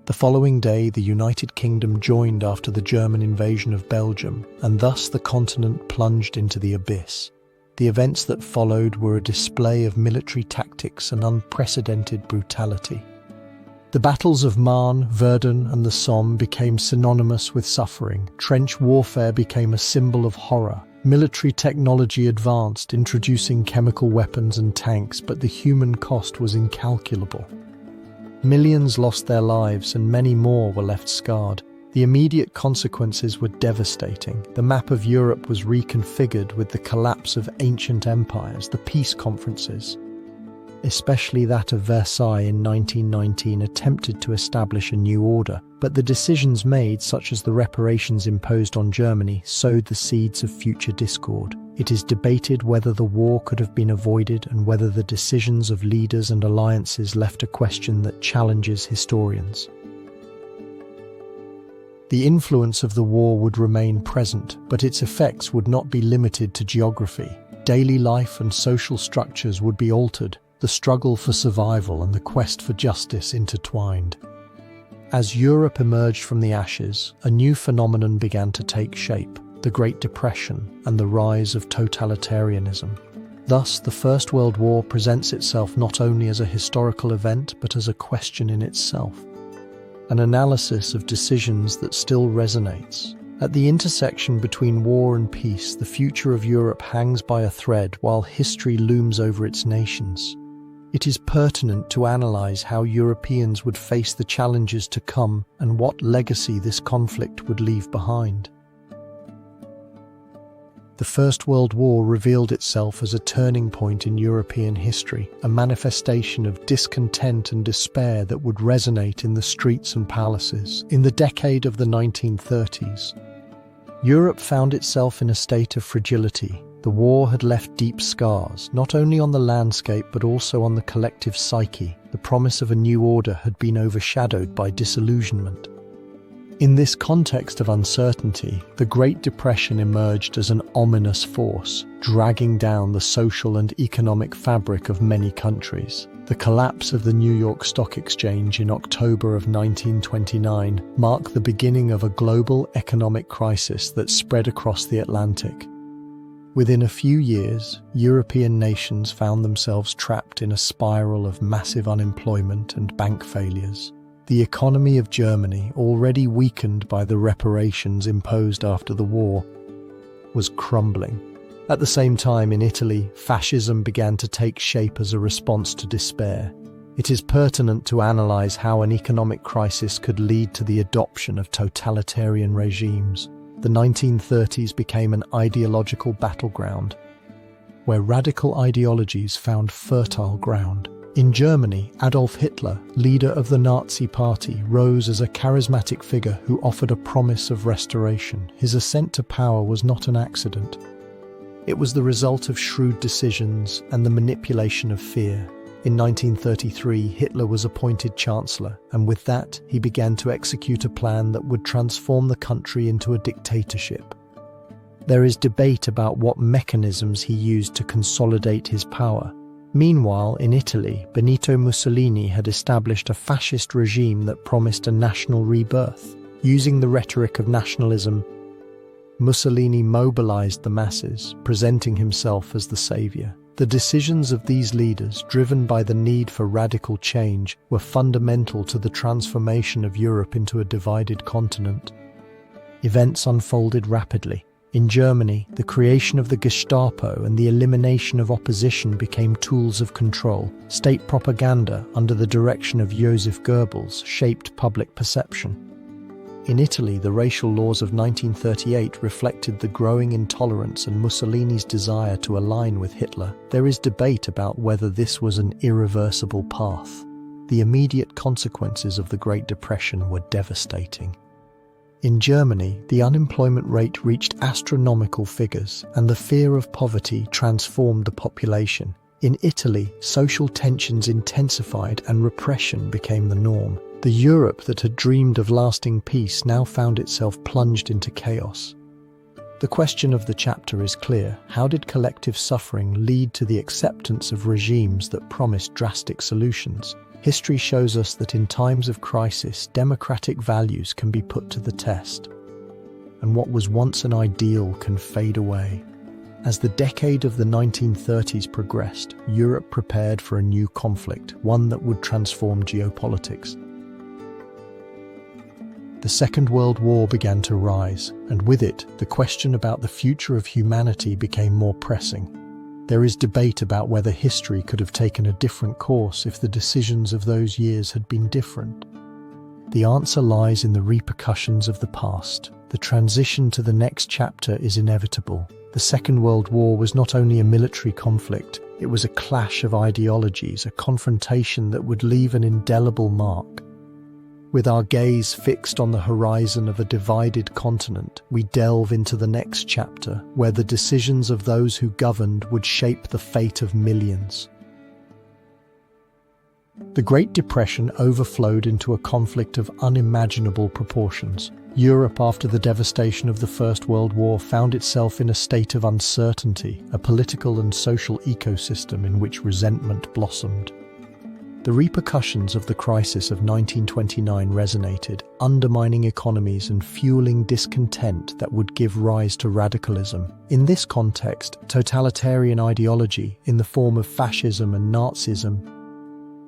The following day, the United Kingdom joined after the German invasion of Belgium, and thus the continent plunged into the abyss. The events that followed were a display of military tactics and unprecedented brutality. The battles of Marne, Verdun, and the Somme became synonymous with suffering. Trench warfare became a symbol of horror. Military technology advanced, introducing chemical weapons and tanks, but the human cost was incalculable. Millions lost their lives, and many more were left scarred. The immediate consequences were devastating. The map of Europe was reconfigured with the collapse of ancient empires, the peace conferences, especially that of Versailles in 1919, attempted to establish a new order, but the decisions made, such as the reparations imposed on Germany, sowed the seeds of future discord. It is debated whether the war could have been avoided and whether the decisions of leaders and alliances left a question that challenges historians. The influence of the war would remain present, but its effects would not be limited to geography. Daily life and social structures would be altered. The struggle for survival and the quest for justice intertwined. As Europe emerged from the ashes, a new phenomenon began to take shape: the Great Depression and the rise of totalitarianism. Thus, the First World War presents itself not only as a historical event, but as a question in itself, an analysis of decisions that still resonates. At the intersection between war and peace, the future of Europe hangs by a thread while history looms over its nations. It is pertinent to analyze how Europeans would face the challenges to come and what legacy this conflict would leave behind. The First World War revealed itself as a turning point in European history, a manifestation of discontent and despair that would resonate in the streets and palaces. In the decade of the 1930s, Europe found itself in a state of fragility. The war had left deep scars, not only on the landscape but also on the collective psyche. The promise of a new order had been overshadowed by disillusionment. In this context of uncertainty, the Great Depression emerged as an ominous force, dragging down the social and economic fabric of many countries. The collapse of the New York Stock Exchange in October of 1929 marked the beginning of a global economic crisis that spread across the Atlantic. Within a few years, European nations found themselves trapped in a spiral of massive unemployment and bank failures. The economy of Germany, already weakened by the reparations imposed after the war, was crumbling. At the same time, in Italy, fascism began to take shape as a response to despair. It is pertinent to analyze how an economic crisis could lead to the adoption of totalitarian regimes. The 1930s became an ideological battleground, where radical ideologies found fertile ground. In Germany, Adolf Hitler, leader of the Nazi Party, rose as a charismatic figure who offered a promise of restoration. His ascent to power was not an accident. It was the result of shrewd decisions and the manipulation of fear. In 1933, Hitler was appointed Chancellor, and with that, he began to execute a plan that would transform the country into a dictatorship. There is debate about what mechanisms he used to consolidate his power. Meanwhile, in Italy, Benito Mussolini had established a fascist regime that promised a national rebirth. Using the rhetoric of nationalism, Mussolini mobilized the masses, presenting himself as the savior. The decisions of these leaders, driven by the need for radical change, were fundamental to the transformation of Europe into a divided continent. Events unfolded rapidly. In Germany, the creation of the Gestapo and the elimination of opposition became tools of control. State propaganda, under the direction of Joseph Goebbels, shaped public perception. In Italy, the racial laws of 1938 reflected the growing intolerance and Mussolini's desire to align with Hitler. There is debate about whether this was an irreversible path. The immediate consequences of the Great Depression were devastating. In Germany, the unemployment rate reached astronomical figures, and the fear of poverty transformed the population. In Italy, social tensions intensified and repression became the norm. The Europe that had dreamed of lasting peace now found itself plunged into chaos. The question of the chapter is clear. How did collective suffering lead to the acceptance of regimes that promised drastic solutions? History shows us that in times of crisis, democratic values can be put to the test, and what was once an ideal can fade away. As the decade of the 1930s progressed, Europe prepared for a new conflict, one that would transform geopolitics. The Second World War began to rise, and with it, the question about the future of humanity became more pressing. There is debate about whether history could have taken a different course if the decisions of those years had been different. The answer lies in the repercussions of the past. The transition to the next chapter is inevitable. The Second World War was not only a military conflict, it was a clash of ideologies, a confrontation that would leave an indelible mark. With our gaze fixed on the horizon of a divided continent, we delve into the next chapter, where the decisions of those who governed would shape the fate of millions. The Great Depression overflowed into a conflict of unimaginable proportions. Europe, after the devastation of the First World War, found itself in a state of uncertainty, a political and social ecosystem in which resentment blossomed. The repercussions of the crisis of 1929 resonated, undermining economies and fueling discontent that would give rise to radicalism. In this context, totalitarian ideology, in the form of fascism and Nazism,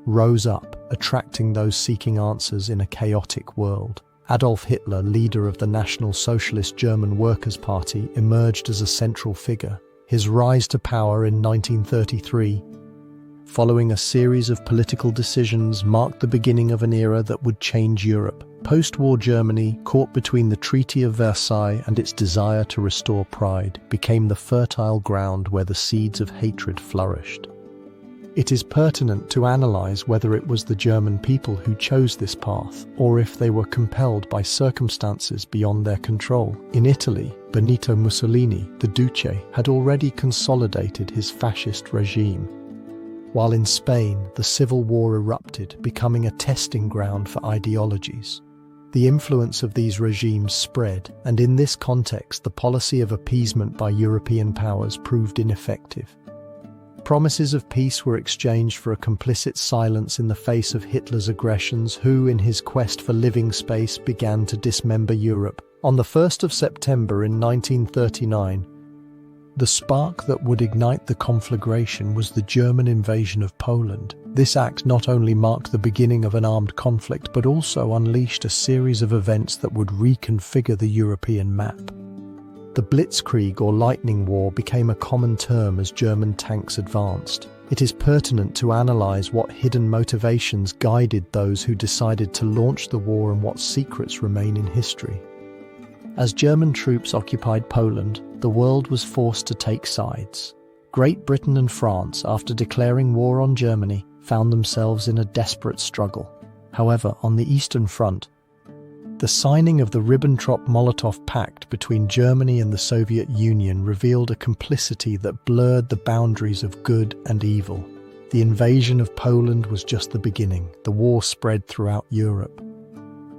rose up, attracting those seeking answers in a chaotic world. Adolf Hitler, leader of the National Socialist German Workers' Party, emerged as a central figure. His rise to power in 1933, following a series of political decisions, marked the beginning of an era that would change Europe. Post-war Germany, caught between the Treaty of Versailles and its desire to restore pride, became the fertile ground where the seeds of hatred flourished. It is pertinent to analyze whether it was the German people who chose this path, or if they were compelled by circumstances beyond their control. In Italy, Benito Mussolini, the Duce, had already consolidated his fascist regime, while in Spain, the civil war erupted, becoming a testing ground for ideologies. The influence of these regimes spread, and in this context, the policy of appeasement by European powers proved ineffective. Promises of peace were exchanged for a complicit silence in the face of Hitler's aggressions, who, in his quest for living space, began to dismember Europe. On the 1st of September in 1939, the spark that would ignite the conflagration was the German invasion of Poland. This act not only marked the beginning of an armed conflict, but also unleashed a series of events that would reconfigure the European map. The Blitzkrieg or Lightning War became a common term as German tanks advanced. It is pertinent to analyze what hidden motivations guided those who decided to launch the war and what secrets remain in history. As German troops occupied Poland, the world was forced to take sides. Great Britain and France, after declaring war on Germany, found themselves in a desperate struggle. However, on the Eastern Front, the signing of the Ribbentrop-Molotov Pact between Germany and the Soviet Union revealed a complicity that blurred the boundaries of good and evil. The invasion of Poland was just the beginning. The war spread throughout Europe.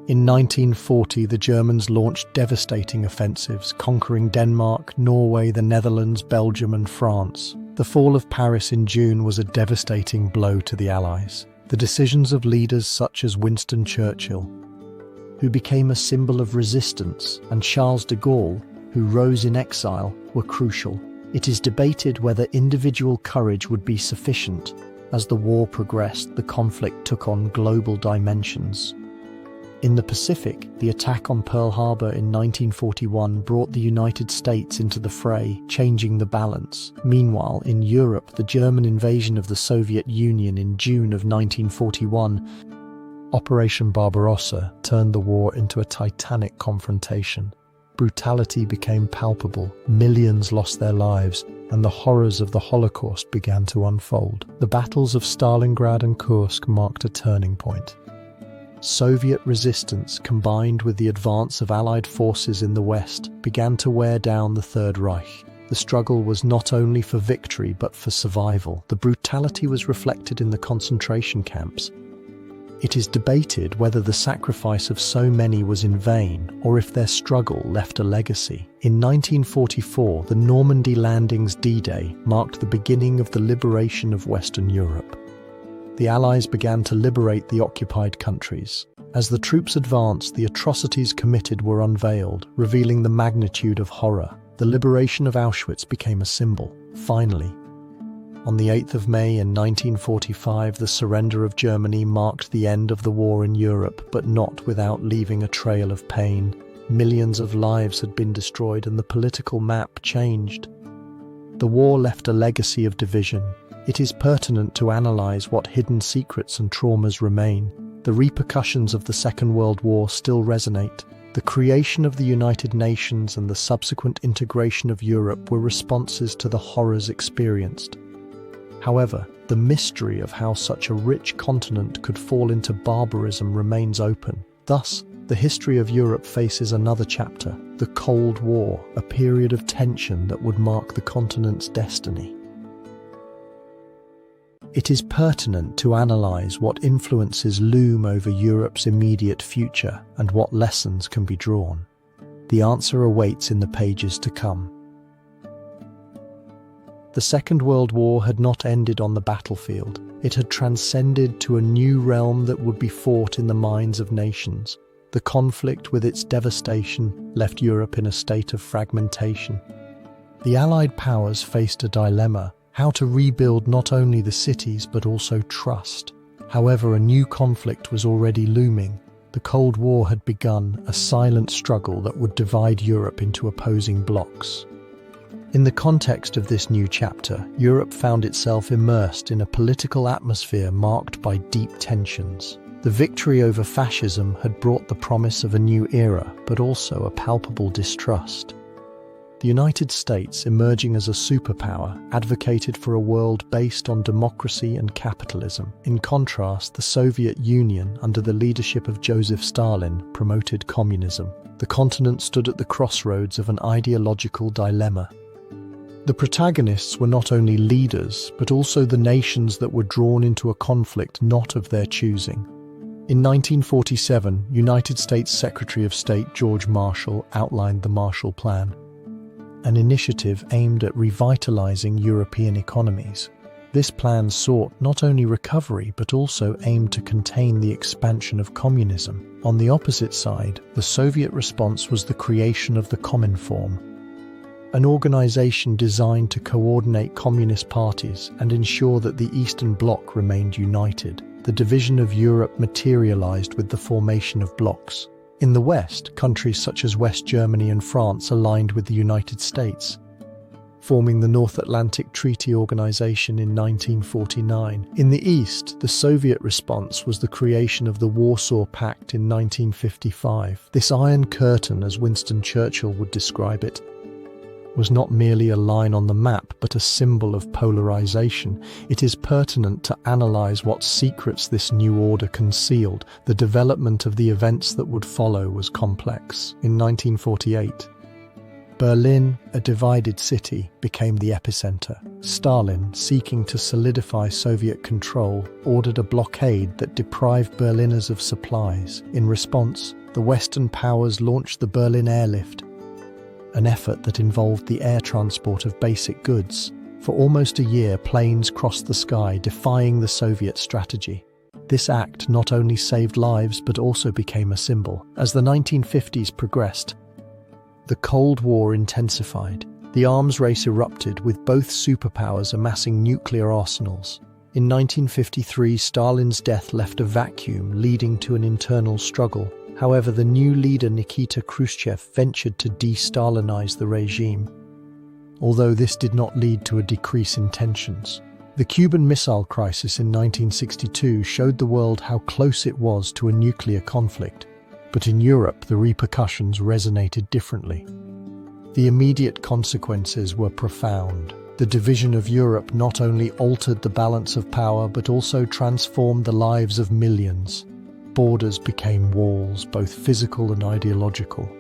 In 1940, the Germans launched devastating offensives, conquering Denmark, Norway, the Netherlands, Belgium, and France. The fall of Paris in June was a devastating blow to the Allies. The decisions of leaders such as Winston Churchill, who became a symbol of resistance, and Charles de Gaulle, who rose in exile, were crucial. It is debated whether individual courage would be sufficient. As the war progressed, the conflict took on global dimensions. In the Pacific, the attack on Pearl Harbor in 1941 brought the United States into the fray, changing the balance. Meanwhile, in Europe, the German invasion of the Soviet Union in June of 1941, Operation Barbarossa, turned the war into a titanic confrontation. Brutality became palpable, millions lost their lives, and the horrors of the Holocaust began to unfold. The battles of Stalingrad and Kursk marked a turning point. Soviet resistance, combined with the advance of Allied forces in the West, began to wear down the Third Reich. The struggle was not only for victory but for survival. The brutality was reflected in the concentration camps. It is debated whether the sacrifice of so many was in vain or if their struggle left a legacy. In 1944, the Normandy landings D-Day marked the beginning of the liberation of Western Europe. The Allies began to liberate the occupied countries. As the troops advanced, the atrocities committed were unveiled, revealing the magnitude of horror. The liberation of Auschwitz became a symbol. Finally, on the 8th of May in 1945, the surrender of Germany marked the end of the war in Europe, but not without leaving a trail of pain. Millions of lives had been destroyed and the political map changed. The war left a legacy of division. It is pertinent to analyze what hidden secrets and traumas remain. The repercussions of the Second World War still resonate. The creation of the United Nations and the subsequent integration of Europe were responses to the horrors experienced. However, the mystery of how such a rich continent could fall into barbarism remains open. Thus, the history of Europe faces another chapter, the Cold War, a period of tension that would mark the continent's destiny. It is pertinent to analyze what influences loom over Europe's immediate future and what lessons can be drawn. The answer awaits in the pages to come. The Second World War had not ended on the battlefield. It had transcended to a new realm that would be fought in the minds of nations. The conflict, with its devastation, left Europe in a state of fragmentation. The Allied powers faced a dilemma: how to rebuild not only the cities but also trust. However, a new conflict was already looming. The Cold War had begun, a silent struggle that would divide Europe into opposing blocs. In the context of this new chapter, Europe found itself immersed in a political atmosphere marked by deep tensions. The victory over fascism had brought the promise of a new era, but also a palpable distrust. The United States, emerging as a superpower, advocated for a world based on democracy and capitalism. In contrast, the Soviet Union, under the leadership of Joseph Stalin, promoted communism. The continent stood at the crossroads of an ideological dilemma. The protagonists were not only leaders, but also the nations that were drawn into a conflict not of their choosing. In 1947, United States Secretary of State George Marshall outlined the Marshall Plan, an initiative aimed at revitalizing European economies. This plan sought not only recovery but also aimed to contain the expansion of communism. On the opposite side, the Soviet response was the creation of the Cominform, an organization designed to coordinate communist parties and ensure that the Eastern Bloc remained united. The division of Europe materialized with the formation of blocs. In the West, countries such as West Germany and France aligned with the United States, forming the North Atlantic Treaty Organization in 1949. In the East, the Soviet response was the creation of the Warsaw Pact in 1955. This Iron Curtain, as Winston Churchill would describe it, was not merely a line on the map, but a symbol of polarization. It is pertinent to analyze what secrets this new order concealed. The development of the events that would follow was complex. In 1948, Berlin, a divided city, became the epicenter. Stalin, seeking to solidify Soviet control, ordered a blockade that deprived Berliners of supplies. In response, the Western powers launched the Berlin Airlift, an effort that involved the air transport of basic goods. For almost a year, planes crossed the sky, defying the Soviet strategy. This act not only saved lives but also became a symbol. As the 1950s progressed, the Cold War intensified. The arms race erupted, with both superpowers amassing nuclear arsenals. In 1953, Stalin's death left a vacuum, leading to an internal struggle. However, the new leader Nikita Khrushchev ventured to de-Stalinize the regime, although this did not lead to a decrease in tensions. The Cuban Missile Crisis in 1962 showed the world how close it was to a nuclear conflict, but in Europe the repercussions resonated differently. The immediate consequences were profound. The division of Europe not only altered the balance of power but also transformed the lives of millions. Borders became walls, both physical and ideological.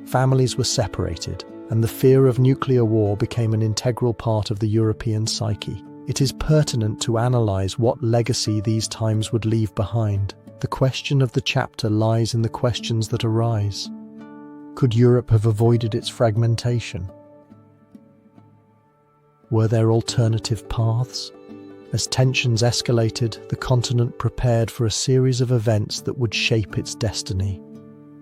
Families were separated, and the fear of nuclear war became an integral part of the European psyche. It is pertinent to analyze what legacy these times would leave behind. The question of the chapter lies in the questions that arise. Could Europe have avoided its fragmentation? Were there alternative paths? As tensions escalated, the continent prepared for a series of events that would shape its destiny.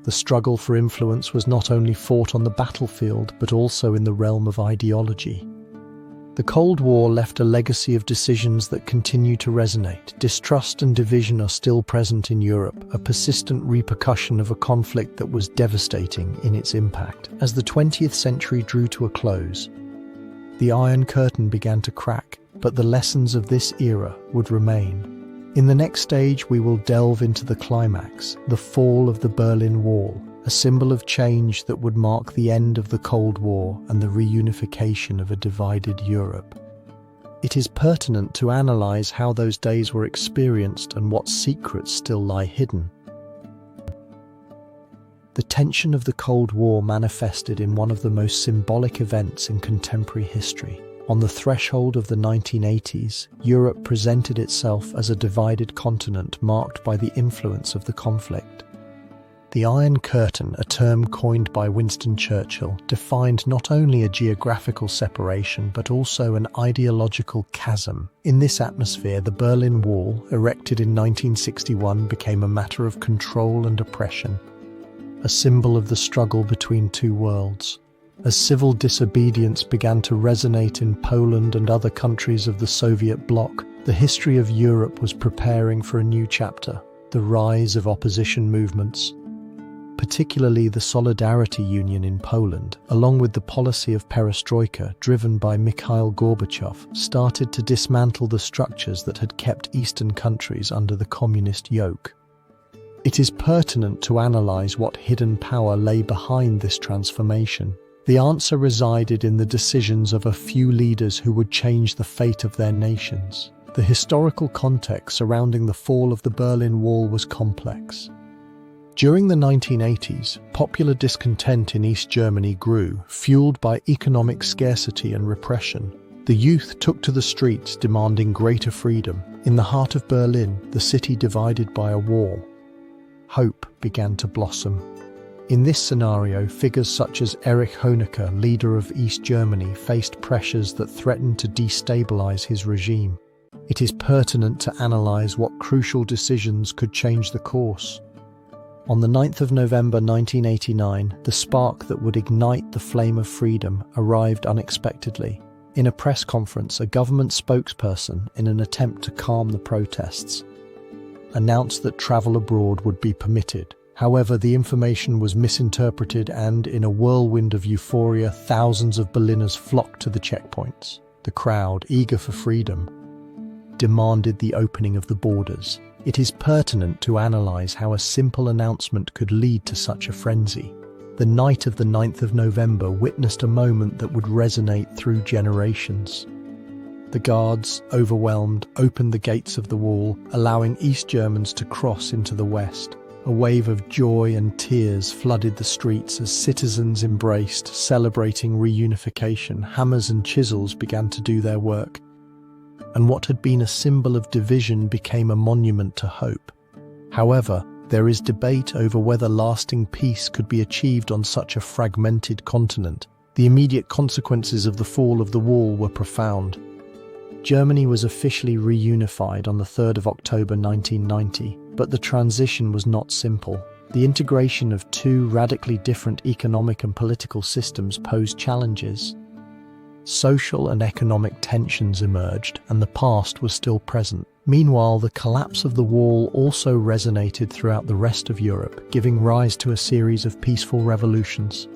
The struggle for influence was not only fought on the battlefield, but also in the realm of ideology. The Cold War left a legacy of decisions that continue to resonate. Distrust and division are still present in Europe, a persistent repercussion of a conflict that was devastating in its impact. As the 20th century drew to a close, the Iron Curtain began to crack, but the lessons of this era would remain. In the next stage, we will delve into the climax, the fall of the Berlin Wall, a symbol of change that would mark the end of the Cold War and the reunification of a divided Europe. It is pertinent to analyze how those days were experienced and what secrets still lie hidden. The tension of the Cold War manifested in one of the most symbolic events in contemporary history. On the threshold of the 1980s, Europe presented itself as a divided continent marked by the influence of the conflict. The Iron Curtain, a term coined by Winston Churchill, defined not only a geographical separation but also an ideological chasm. In this atmosphere, the Berlin Wall, erected in 1961, became a matter of control and oppression, a symbol of the struggle between two worlds. As civil disobedience began to resonate in Poland and other countries of the Soviet bloc, the history of Europe was preparing for a new chapter. The rise of opposition movements, particularly the Solidarity Union in Poland, along with the policy of perestroika driven by Mikhail Gorbachev, started to dismantle the structures that had kept Eastern countries under the communist yoke. It is pertinent to analyze what hidden power lay behind this transformation. The answer resided in the decisions of a few leaders who would change the fate of their nations. The historical context surrounding the fall of the Berlin Wall was complex. During the 1980s, popular discontent in East Germany grew, fueled by economic scarcity and repression. The youth took to the streets demanding greater freedom. In the heart of Berlin, the city divided by a wall, hope began to blossom. In this scenario, figures such as Erich Honecker, leader of East Germany, faced pressures that threatened to destabilize his regime. It is pertinent to analyze what crucial decisions could change the course. On the 9th of November 1989, the spark that would ignite the flame of freedom arrived unexpectedly. In a press conference, a government spokesperson, in an attempt to calm the protests, announced that travel abroad would be permitted. However, the information was misinterpreted and, in a whirlwind of euphoria, thousands of Berliners flocked to the checkpoints. The crowd, eager for freedom, demanded the opening of the borders. It is pertinent to analyze how a simple announcement could lead to such a frenzy. The night of the 9th of November witnessed a moment that would resonate through generations. The guards, overwhelmed, opened the gates of the wall, allowing East Germans to cross into the west. A wave of joy and tears flooded the streets as citizens embraced, celebrating reunification. Hammers and chisels began to do their work, and what had been a symbol of division became a monument to hope. However, there is debate over whether lasting peace could be achieved on such a fragmented continent. The immediate consequences of the fall of the wall were profound. Germany was officially reunified on the 3rd of October 1990, but the transition was not simple. The integration of two radically different economic and political systems posed challenges. Social and economic tensions emerged, and the past was still present. Meanwhile, the collapse of the wall also resonated throughout the rest of Europe, giving rise to a series of peaceful revolutions.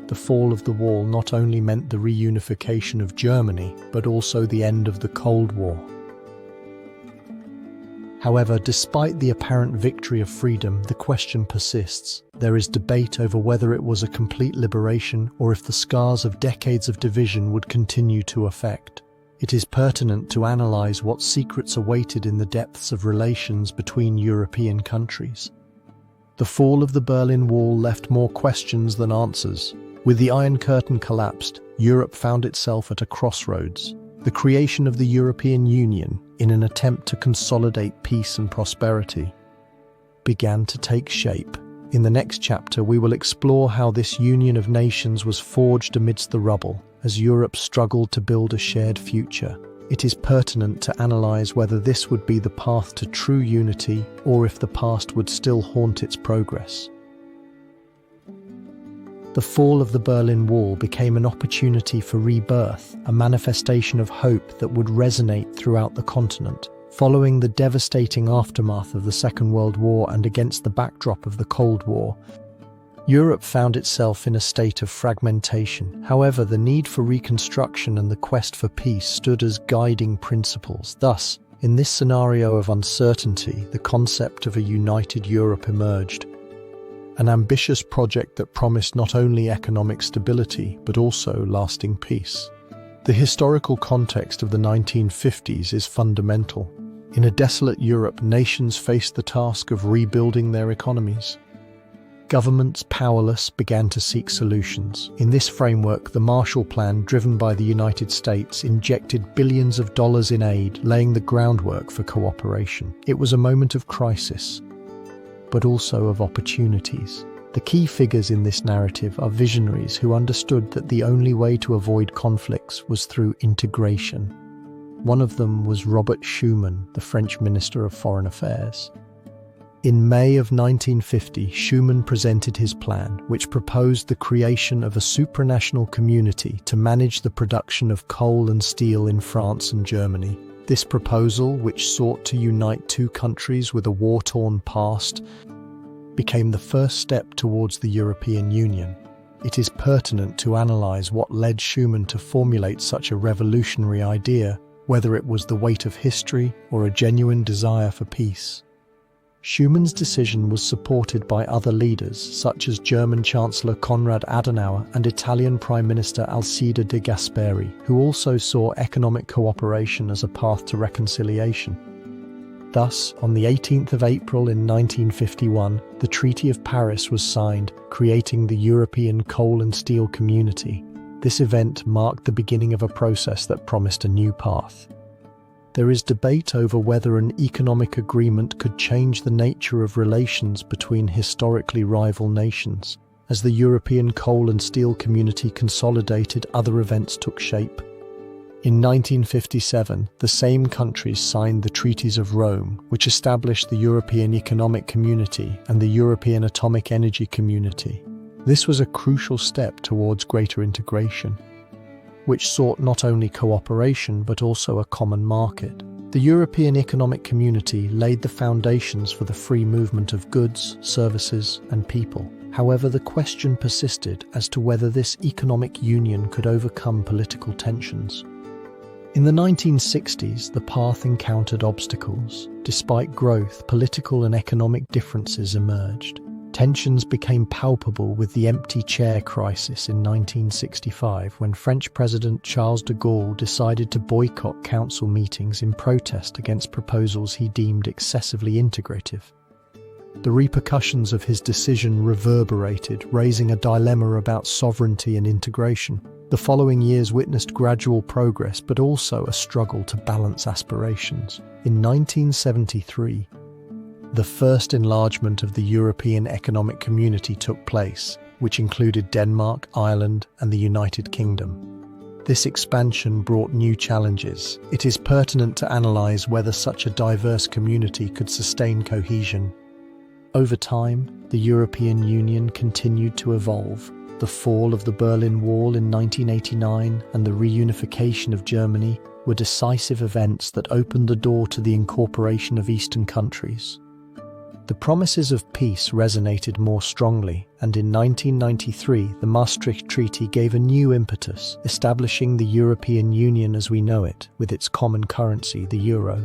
The fall of the wall not only meant the reunification of Germany, but also the end of the Cold War. However, despite the apparent victory of freedom, the question persists. There is debate over whether it was a complete liberation or if the scars of decades of division would continue to affect. It is pertinent to analyze what secrets awaited in the depths of relations between European countries. The fall of the Berlin Wall left more questions than answers. With the Iron Curtain collapsed, Europe found itself at a crossroads. The creation of the European Union, in an attempt to consolidate peace and prosperity, began to take shape. In the next chapter, we will explore how this union of nations was forged amidst the rubble, as Europe struggled to build a shared future. It is pertinent to analyze whether this would be the path to true unity, or if the past would still haunt its progress. The fall of the Berlin Wall became an opportunity for rebirth, a manifestation of hope that would resonate throughout the continent. Following the devastating aftermath of the Second World War and against the backdrop of the Cold War, Europe found itself in a state of fragmentation. However, the need for reconstruction and the quest for peace stood as guiding principles. Thus, in this scenario of uncertainty, the concept of a united Europe emerged. An ambitious project that promised not only economic stability, but also lasting peace. The historical context of the 1950s is fundamental. In a desolate Europe, nations faced the task of rebuilding their economies. Governments, powerless, began to seek solutions. In this framework, the Marshall Plan, driven by the United States, injected billions of dollars in aid, laying the groundwork for cooperation. It was a moment of crisis, but also of opportunities. The key figures in this narrative are visionaries who understood that the only way to avoid conflicts was through integration. One of them was Robert Schuman, the French Minister of Foreign Affairs. In May of 1950, Schuman presented his plan, which proposed the creation of a supranational community to manage the production of coal and steel in France and Germany. This proposal, which sought to unite two countries with a war-torn past, became the first step towards the European Union. It is pertinent to analyze what led Schuman to formulate such a revolutionary idea, whether it was the weight of history or a genuine desire for peace. Schumann's decision was supported by other leaders, such as German Chancellor Konrad Adenauer and Italian Prime Minister Alcide de Gasperi, who also saw economic cooperation as a path to reconciliation. Thus, on the 18th of April in 1951, the Treaty of Paris was signed, creating the European Coal and Steel Community. This event marked the beginning of a process that promised a new path. There is debate over whether an economic agreement could change the nature of relations between historically rival nations. As the European coal and steel community consolidated, other events took shape. In 1957, the same countries signed the Treaties of Rome, which established the European Economic Community and the European Atomic Energy Community. This was a crucial step towards greater integration, which sought not only cooperation but also a common market. The European Economic Community laid the foundations for the free movement of goods, services, and people. However, the question persisted as to whether this economic union could overcome political tensions. In the 1960s, the path encountered obstacles. Despite growth, political and economic differences emerged. Tensions became palpable with the empty chair crisis in 1965, when French President Charles de Gaulle decided to boycott council meetings in protest against proposals he deemed excessively integrative. The repercussions of his decision reverberated, raising a dilemma about sovereignty and integration. The following years witnessed gradual progress, but also a struggle to balance aspirations. In 1973, the first enlargement of the European Economic Community took place, which included Denmark, Ireland, and the United Kingdom. This expansion brought new challenges. It is pertinent to analyze whether such a diverse community could sustain cohesion. Over time, the European Union continued to evolve. The fall of the Berlin Wall in 1989 and the reunification of Germany were decisive events that opened the door to the incorporation of Eastern countries. The promises of peace resonated more strongly, and in 1993 the Maastricht Treaty gave a new impetus, establishing the European Union as we know it, with its common currency, the euro.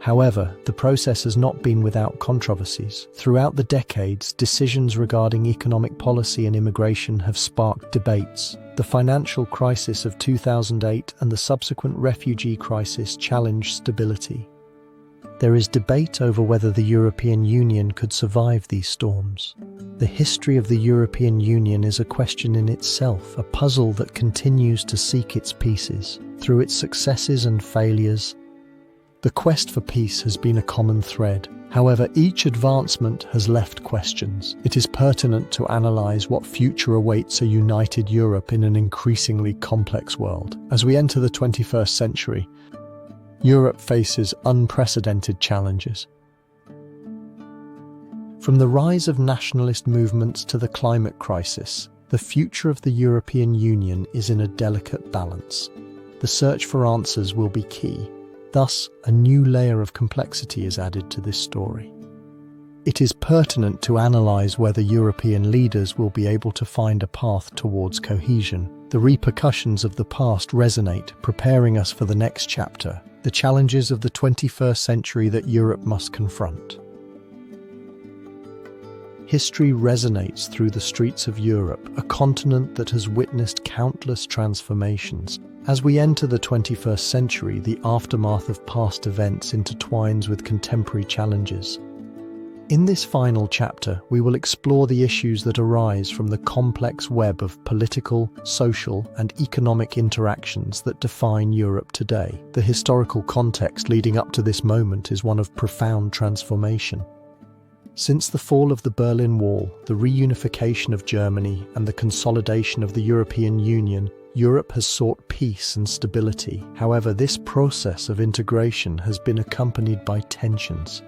However, the process has not been without controversies. Throughout the decades, decisions regarding economic policy and immigration have sparked debates. The financial crisis of 2008 and the subsequent refugee crisis challenged stability. There is debate over whether the European Union could survive these storms. The history of the European Union is a question in itself, a puzzle that continues to seek its pieces. Through its successes and failures, the quest for peace has been a common thread. However, each advancement has left questions. It is pertinent to analyze what future awaits a united Europe in an increasingly complex world. As we enter the 21st century, Europe faces unprecedented challenges. From the rise of nationalist movements to the climate crisis, the future of the European Union is in a delicate balance. The search for answers will be key. Thus, a new layer of complexity is added to this story. It is pertinent to analyze whether European leaders will be able to find a path towards cohesion. The repercussions of the past resonate, preparing us for the next chapter, the challenges of the 21st century that Europe must confront. History resonates through the streets of Europe, a continent that has witnessed countless transformations. As we enter the 21st century, the aftermath of past events intertwines with contemporary challenges. In this final chapter, we will explore the issues that arise from the complex web of political, social, and economic interactions that define Europe today. The historical context leading up to this moment is one of profound transformation. Since the fall of the Berlin Wall, the reunification of Germany, and the consolidation of the European Union, Europe has sought peace and stability. However, this process of integration has been accompanied by tensions.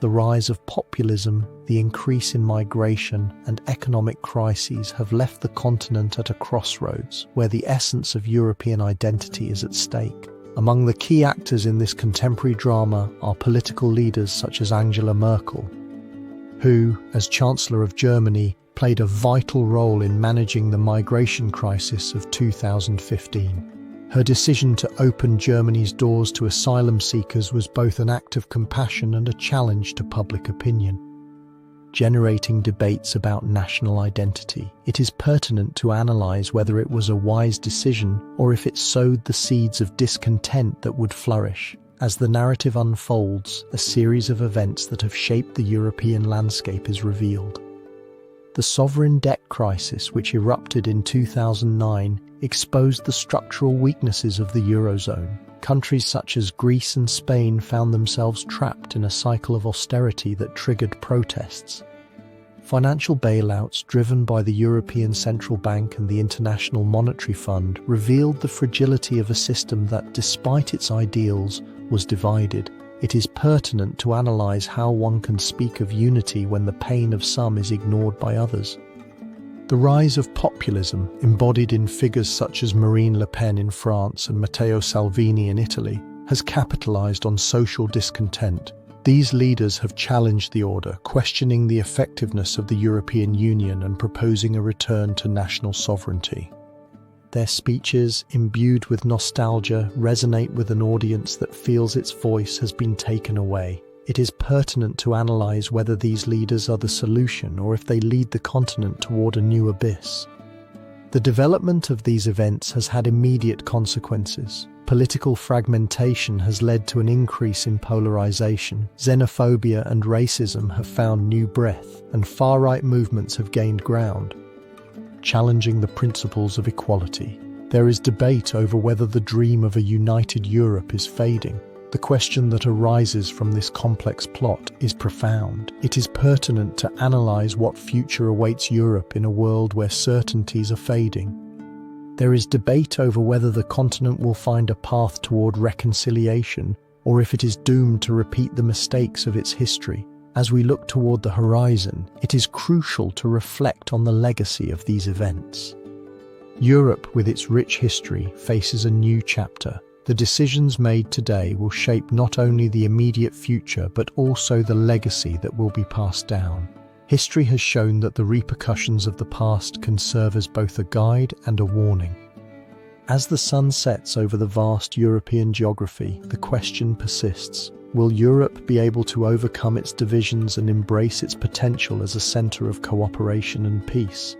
The rise of populism, the increase in migration, and economic crises have left the continent at a crossroads, where the essence of European identity is at stake. Among the key actors in this contemporary drama are political leaders such as Angela Merkel, who, as Chancellor of Germany, played a vital role in managing the migration crisis of 2015. Her decision to open Germany's doors to asylum seekers was both an act of compassion and a challenge to public opinion, generating debates about national identity. It is pertinent to analyze whether it was a wise decision or if it sowed the seeds of discontent that would flourish. As the narrative unfolds, a series of events that have shaped the European landscape is revealed. The sovereign debt crisis, which erupted in 2009, exposed the structural weaknesses of the Eurozone. Countries such as Greece and Spain found themselves trapped in a cycle of austerity that triggered protests. Financial bailouts driven by the European Central Bank and the International Monetary Fund revealed the fragility of a system that, despite its ideals, was divided. It is pertinent to analyze how one can speak of unity when the pain of some is ignored by others. The rise of populism, embodied in figures such as Marine Le Pen in France and Matteo Salvini in Italy, has capitalized on social discontent. These leaders have challenged the order, questioning the effectiveness of the European Union and proposing a return to national sovereignty. Their speeches, imbued with nostalgia, resonate with an audience that feels its voice has been taken away. It is pertinent to analyze whether these leaders are the solution or if they lead the continent toward a new abyss. The development of these events has had immediate consequences. Political fragmentation has led to an increase in polarization. Xenophobia and racism have found new breath, and far-right movements have gained ground, challenging the principles of equality. There is debate over whether the dream of a united Europe is fading. The question that arises from this complex plot is profound. It is pertinent to analyze what future awaits Europe in a world where certainties are fading. There is debate over whether the continent will find a path toward reconciliation or if it is doomed to repeat the mistakes of its history. As we look toward the horizon, it is crucial to reflect on the legacy of these events. Europe, with its rich history, faces a new chapter. The decisions made today will shape not only the immediate future but also the legacy that will be passed down. History has shown that the repercussions of the past can serve as both a guide and a warning. As the sun sets over the vast European geography, the question persists: will Europe be able to overcome its divisions and embrace its potential as a center of cooperation and peace?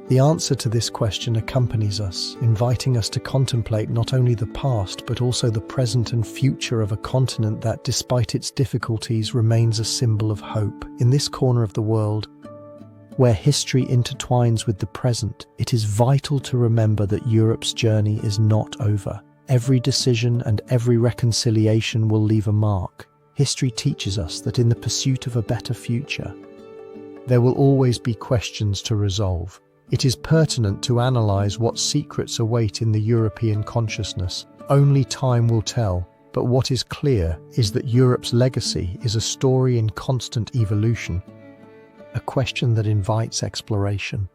The answer to this question accompanies us, inviting us to contemplate not only the past but also the present and future of a continent that, despite its difficulties, remains a symbol of hope. In this corner of the world, where history intertwines with the present, it is vital to remember that Europe's journey is not over. Every decision and every reconciliation will leave a mark. History teaches us that in the pursuit of a better future, there will always be questions to resolve. It is pertinent to analyze what secrets await in the European consciousness. Only time will tell, but what is clear is that Europe's legacy is a story in constant evolution, a question that invites exploration.